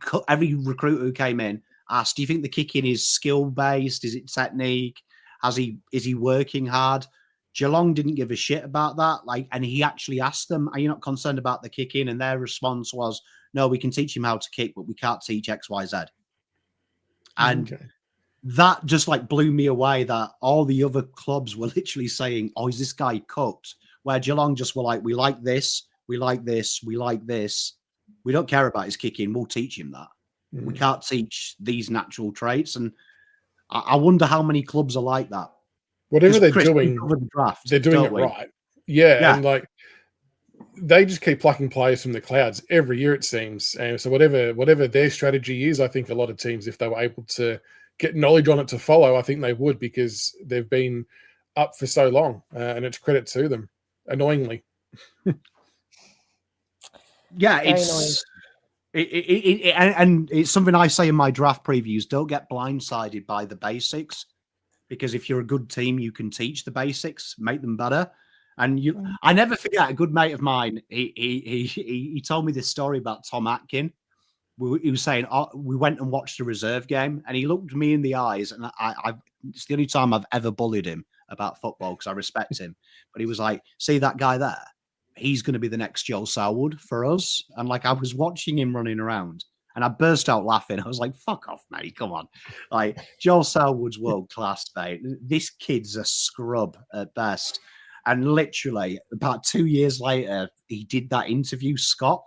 recruiter who came in asked, do you think the kicking is skill-based? Is it technique? Is he working hard? Geelong didn't give a shit about that. And he actually asked them, are you not concerned about the kicking? And their response was, no, we can teach him how to kick, but we can't teach X, Y, Z. And that just blew me away, that all the other clubs were literally saying, oh, is this guy cooked? Where Geelong just were like, we like this, we like this, we like this. We don't care about his kicking. We'll teach him that. We can't teach these natural traits. And I wonder how many clubs are like that. Whatever they're doing, they're doing it right. Yeah. And they just keep plucking players from the clouds every year, it seems. And so whatever their strategy is, I think a lot of teams, if they were able to get knowledge on it to follow, I think they would, because they've been up for so long, and it's credit to them, annoyingly. Yeah, and it's something I say in my draft previews. Don't get blindsided by the basics, because if you're a good team, you can teach the basics, make them better. And I never forget, a good mate of mine, he told me this story about Tom Atkin. He was saying, we went and watched a reserve game, and he looked me in the eyes, and it's the only time I've ever bullied him about football, because I respect him. But he was like, see that guy there? He's going to be the next Joel Selwood for us. And I was watching him running around, and I burst out laughing. I was like, fuck off, mate. Come on. Joel Selwood's world class, mate. This kid's a scrub at best. And literally about 2 years later, he did that interview, Scott,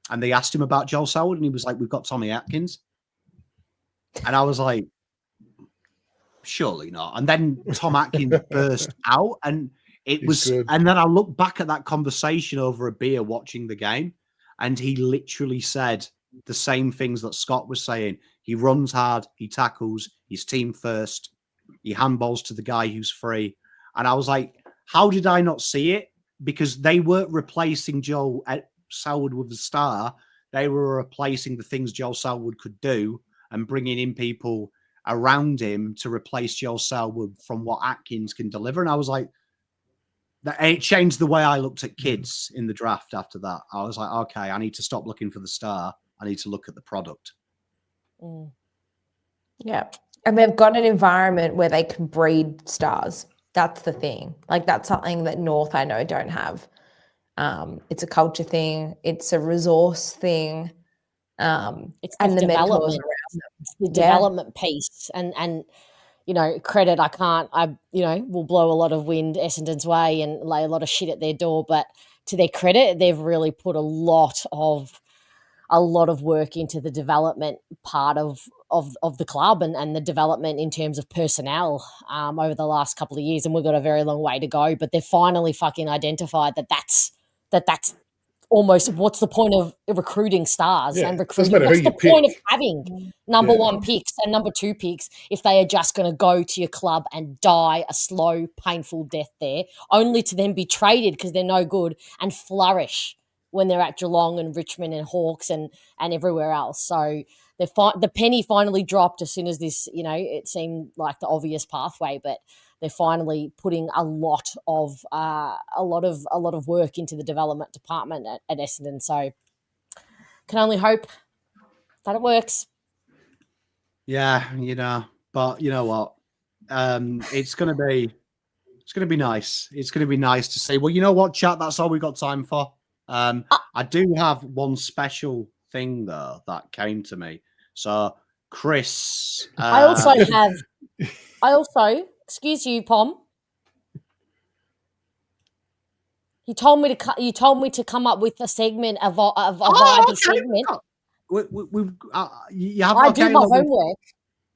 and they asked him about Joel Selwood, and he was like, we've got Tommy Atkins. And I was like, surely not. And then Tom Atkins burst out, and it was good. And then I looked back at that conversation over a beer watching the game, and he literally said the same things that Scott was saying. He runs hard, he tackles, he's team first, he handballs to the guy who's free. And I was like, how did I not see it? Because they weren't replacing Joel Selwood with the star. They were replacing the things Joel Selwood could do and bringing in people around him to replace Joel Selwood from what Atkins can deliver. And I was like, it changed the way I looked at kids in the draft after that. I was like, okay, I need to stop looking for the star. I need to look at the product. Yeah. And they've got an environment where they can breed stars. That's the thing. That's something that North, I know, don't have. It's a culture thing. It's a resource thing. It's and the mentors around it's the development piece and credit will blow a lot of wind Essendon's way and lay a lot of shit at their door, but to their credit, they've really put a lot of work into the development part of the club and the development in terms of personnel over the last couple of years, and we've got a very long way to go, but they've finally fucking identified that's almost what's the point of recruiting stars and recruiting? What's the point of having number one picks and number two picks if they are just going to go to your club and die a slow, painful death there, only to then be traded because they're no good and flourish when they're at Geelong and Richmond and Hawks and everywhere else. So the penny finally dropped as soon as this, it seemed like the obvious pathway, but they're finally putting a lot of work into the development department at Essendon. So can only hope that it works. Yeah, but you know what? It's gonna be nice. It's gonna be nice to see. Well, you know what, chat? That's all we got time for. I do have one special thing though that came to me. So, Chris, I also. Excuse you, Pom. You told me to come up with a segment of a vibey segment. I do my homework.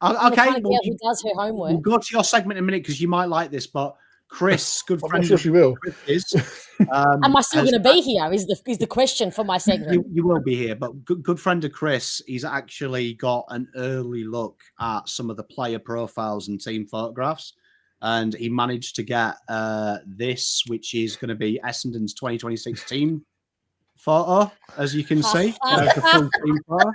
Okay, who does her homework? We'll go to your segment in a minute because you might like this. But Chris, good friend, I'm sure she will. Am I still going to be here? Is the question for my segment? You will be here, but good friend of Chris, he's actually got an early look at some of the player profiles and team photographs. And he managed to get this, which is going to be Essendon's 2026 team photo, as you can see. The full team photo.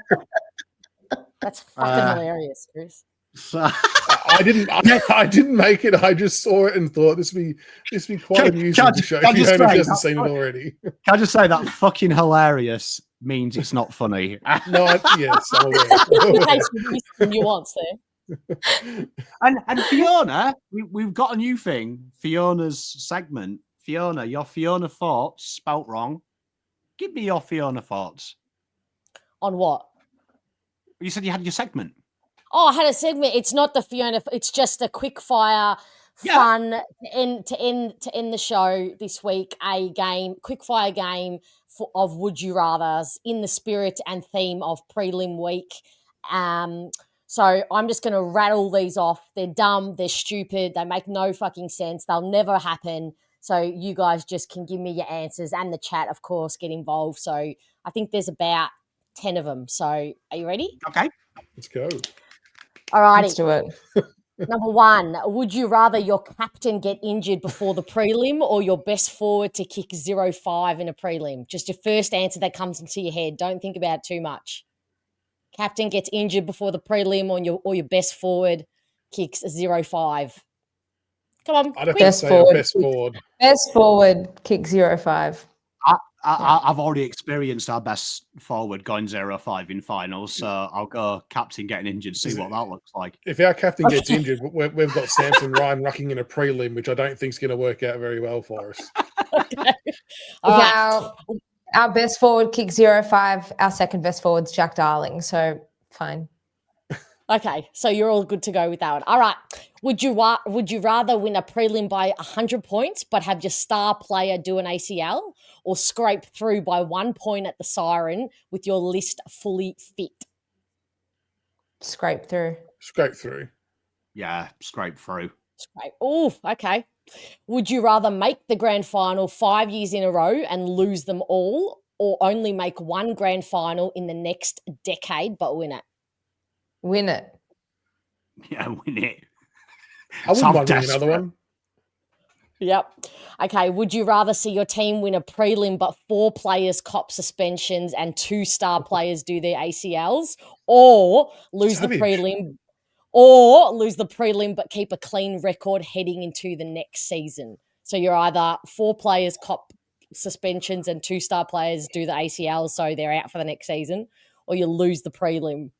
That's fucking hilarious, Chris. So, I didn't make it. I just saw it and thought this would be quite amusing to show if anyone hasn't seen it already. Can I just say that fucking hilarious means it's not funny? No, yes, I'm aware. Nuance there. And Fiona, we've got a new thing. Fiona's segment. Fiona, your Fiona thoughts spelt wrong. Give me your Fiona thoughts. On what? You said you had your segment. Oh, I had a segment. It's not the Fiona. It's just a quick fire, fun to end the show this week. A quick fire game of Would You Rather's in the spirit and theme of prelim week. So I'm just going to rattle these off. They're dumb. They're stupid. They make no fucking sense. They'll never happen. So you guys just can give me your answers, and the chat, of course, get involved. So I think there's about 10 of them. So are you ready? Okay. Let's go. All righty. Let's do it. Number one, would you rather your captain get injured before the prelim or your best forward to kick 0-5 in a prelim? Just your first answer that comes into your head. Don't think about it too much. Captain gets injured before the prelim or your best forward kicks 0-5. Come on. I'd have to say best forward. Best forward kick 0-5. I've already experienced our best forward going 0-5 in finals, so I'll go captain getting injured, see what that looks like. If our captain gets injured, we've got Samson Ryan rucking in a prelim, which I don't think is going to work out very well for us. Okay. All right. Our best forward kick 0-5. Our second best forward's Jack Darling, so fine. Okay, so you're all good to go with that one. All right. Would you rather win a prelim by 100 points but have your star player do an ACL, or scrape through by 1 point at the siren with your list fully fit? Scrape through. Scrape through. Yeah, scrape through. Scrape. Oh, okay. Would you rather make the grand final 5 years in a row and lose them all, or only make one grand final in the next decade but win it? Win it. Yeah, win it. I wouldn't mind winning another one. Yep. Okay. Would you rather see your team win a prelim but 4 players cop suspensions and 2 star players do their ACLs, or lose the prelim but keep a clean record heading into the next season? So you're either 4 players cop suspensions and 2 star players do the ACLs, so they're out for the next season, or you lose the prelim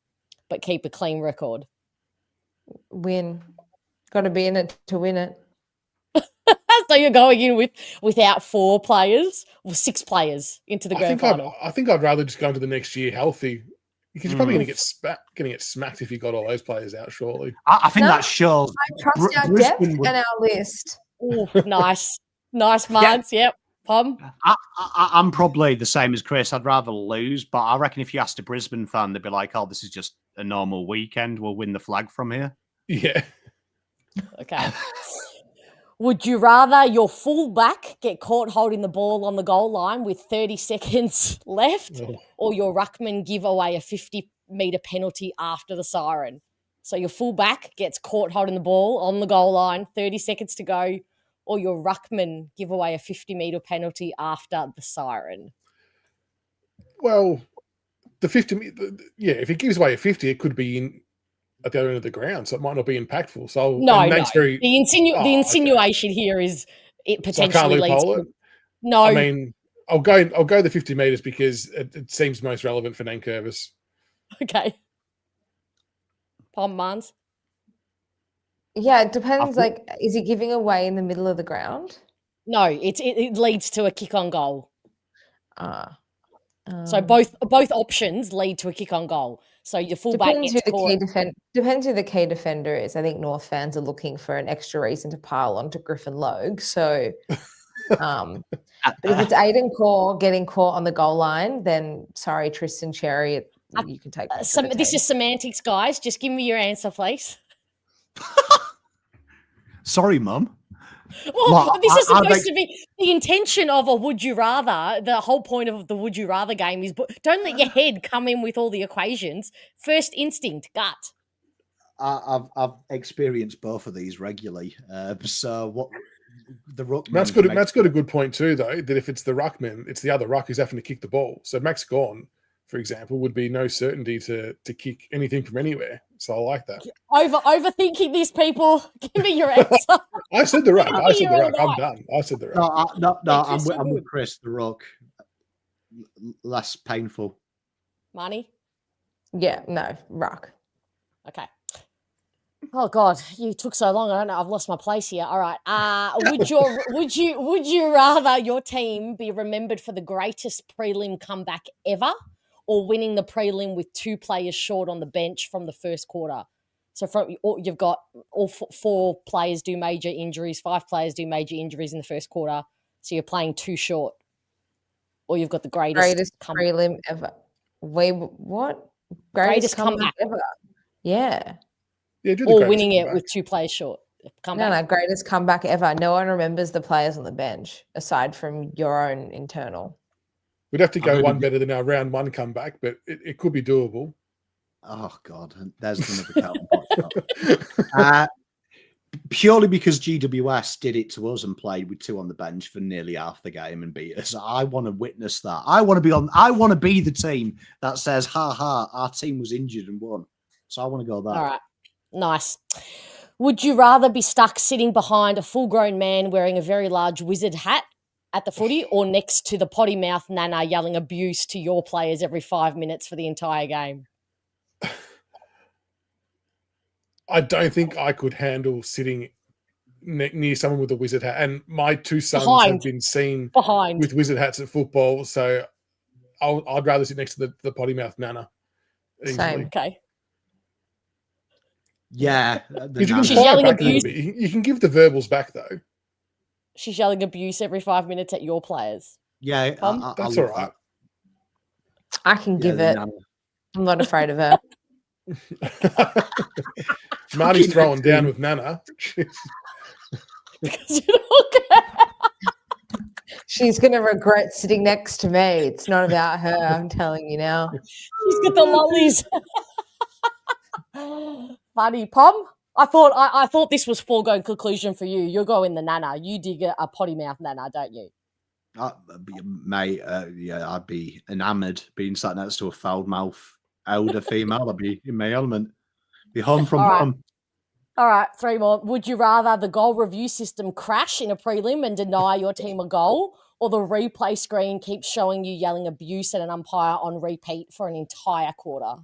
but keep a clean record. Win. Got to be in it to win it. So you're going in without 4 players or 6 players into the grand final? I think I'd rather just go into the next year healthy. Because you're probably going to get smacked if you got all those players out, surely. I think No, that shows. I trust our depth and our list. Oh, nice. Nice, Margs. Yep. Pom? I'm probably the same as Chris. I'd rather lose, but I reckon if you asked a Brisbane fan, they'd be like, "Oh, this is just a normal weekend. We'll win the flag from here." Yeah. Okay. Would you rather your fullback get caught holding the ball on the goal line with 30 seconds left, or your ruckman give away a 50-metre penalty after the siren? So your fullback gets caught holding the ball on the goal line, 30 seconds to go, or your ruckman give away a 50-metre penalty after the siren? Well, the 50, if it gives away a 50, it could be at the other end of the ground, so it might not be impactful. So No. Very, the insinuation here is it potentially leads to... No. I mean, I'll go the 50 metres because it seems most relevant for Nankervis. Okay. Pom Mans? Yeah, it depends. Like, is he giving away in the middle of the ground? No, it leads to a kick on goal. So both options lead to a kick on goal. So your fullback depends who the key defender is. I think North fans are looking for an extra reason to pile onto Griffin Logue. So, but if it's Aiden Core getting caught on the goal line, then sorry, Tristan Cherry, you can take this is semantics, guys. Just give me your answer, please. Sorry, Mum. Well, this is supposed to be the intention of a would you rather. The whole point of the would you rather game is don't let your head come in with all the equations. First instinct, gut. I've experienced both of these regularly. So what the ruckman? Matt's got a good point too, though. That if it's the ruckman, it's the other ruck who's having to kick the ball. So Max Gawn, for example, would be no certainty to kick anything from anywhere. So I like that. Overthinking this, people. Give me your answer. I said the ruck. I'm done. I said the ruck. No. I'm with Chris. The ruck, less painful. Money? Yeah, no, ruck. Okay. Oh God, you took so long. I don't know. I've lost my place here. All right. Would you rather your team be remembered for the greatest prelim comeback ever, or winning the prelim with 2 players short on the bench from the first quarter? So you've got all 4 players do major injuries, 5 players do major injuries in the first quarter. So you're playing 2 short, or you've got the greatest prelim ever. Wait, what? Greatest comeback ever? Yeah. Or winning it with 2 players short. No, greatest comeback ever. No one remembers the players on the bench aside from your own internal. We'd have to go one better than our round 1 comeback, but it could be doable. Oh God, there's another count. Purely because GWS did it to us and played with 2 on the bench for nearly half the game and beat us. I want to witness that. I want to be the team that says, "Ha ha, our team was injured and won." So I want to go there. All right, nice. Would you rather be stuck sitting behind a full-grown man wearing a very large wizard hat at the footy, or next to the potty mouth Nana yelling abuse to your players every 5 minutes for the entire game? I don't think I could handle sitting near someone with a wizard hat. And my 2 sons have been seen with wizard hats at football, so I'd rather sit next to the potty mouth Nana. Same. Okay. Yeah. She's yelling abuse. You can give the verbals back, though. She's yelling abuse every 5 minutes at your players. Yeah, that's all right. I can give it. I'm not afraid of her. Marty's throwing down with Nana. She's going to regret sitting next to me. It's not about her. I'm telling you now. She's got the lollies. Funny, Pom. I thought this was foregone conclusion for you. You're going the Nana. You dig a potty mouth Nana, don't you? Mate, yeah, I'd be enamoured being sat next to a foul mouth elder female. I'd be in my element. Be home from home. All right, 3 more. Would you rather the goal review system crash in a prelim and deny your team a goal, or the replay screen keeps showing you yelling abuse at an umpire on repeat for an entire quarter?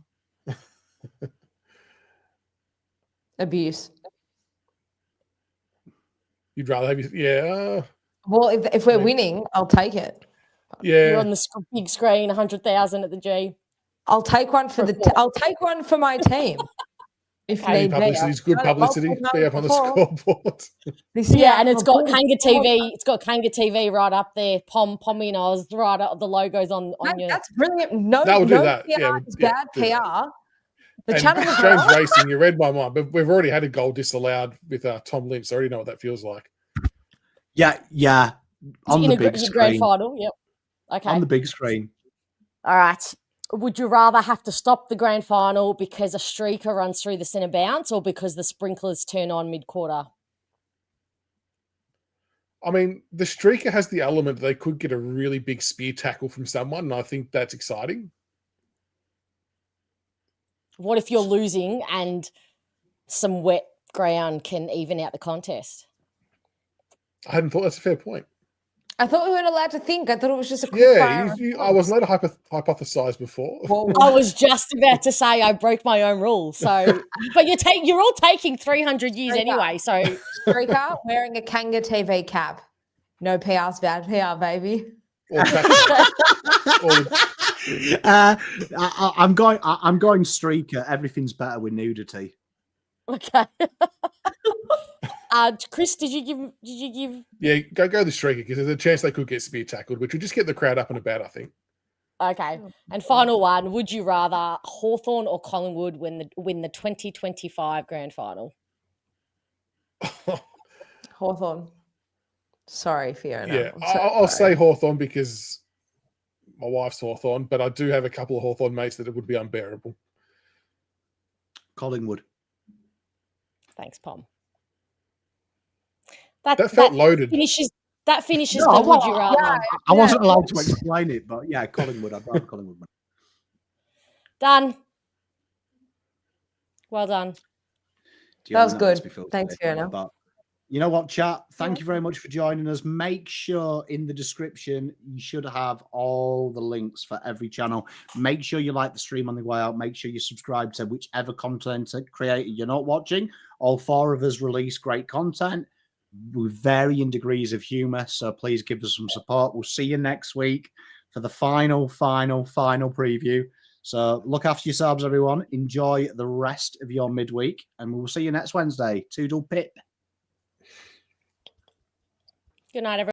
Abuse. You'd rather have Well, if we're winning, I'll take it. Yeah. You're on the big screen, 100,000 at the G. I'll take one for I'll take one for my team. If need be. Publicity is good publicity. Be up on the scoreboard. Yeah, and it's got KangaTV. It's got KangaTV right up there. PommyinOz right up. The logos on your. That's brilliant. No, that will do no that. PR is bad PR. The and channel is James Racing. You read my mind, but we've already had a goal disallowed with Tom Lynch. So I already know what that feels like. Yeah. On the big screen. Grand final. Yep. Okay. On the big screen. All right. Would you rather have to stop the grand final because a streaker runs through the centre bounce or because the sprinklers turn on mid-quarter? I mean, the streaker has the element that they could get a really big spear tackle from someone, and I think that's exciting. What if you're losing and some wet ground can even out the contest? I hadn't thought that's a fair point. I thought we weren't allowed to think. I thought it was just a quick fire. I wasn't allowed to hypothesize before. Well, I was just about to say I broke my own rule. So, but you're all taking 300 years anyway. So, streaker wearing a KangaTV cap. No PR's bad PR, baby. I'm going streaker. Everything's better with nudity. Okay. Chris, did you give? Yeah, go the streaker because there's a chance they could get spear tackled, which would just get the crowd up and about, I think. Okay. And final one, would you rather Hawthorn or Collingwood win the 2025 grand final? Hawthorn. Sorry, Fiona. Yeah, I'll say Hawthorn because my wife's Hawthorn, but I do have a couple of Hawthorn mates that it would be unbearable. Collingwood. Thanks, Pom. That felt loaded. That finishes the would you rather. Yeah, I wasn't allowed to explain it, but yeah, Collingwood. I'd rather Collingwood. Done. Well done. That was good. Thanks, Fiona. But you know what, chat? Thank you very much for joining us. Make sure in the description you should have all the links for every channel. Make sure you like the stream on the way out. Make sure you subscribe to whichever content creator you're not watching. All four of us release great content with varying degrees of humor, so please give us some support. We'll see you next week for the final preview. So look after yourselves, everyone. Enjoy the rest of your midweek, and we'll see you next Wednesday. Toodle pip. Good night, everyone.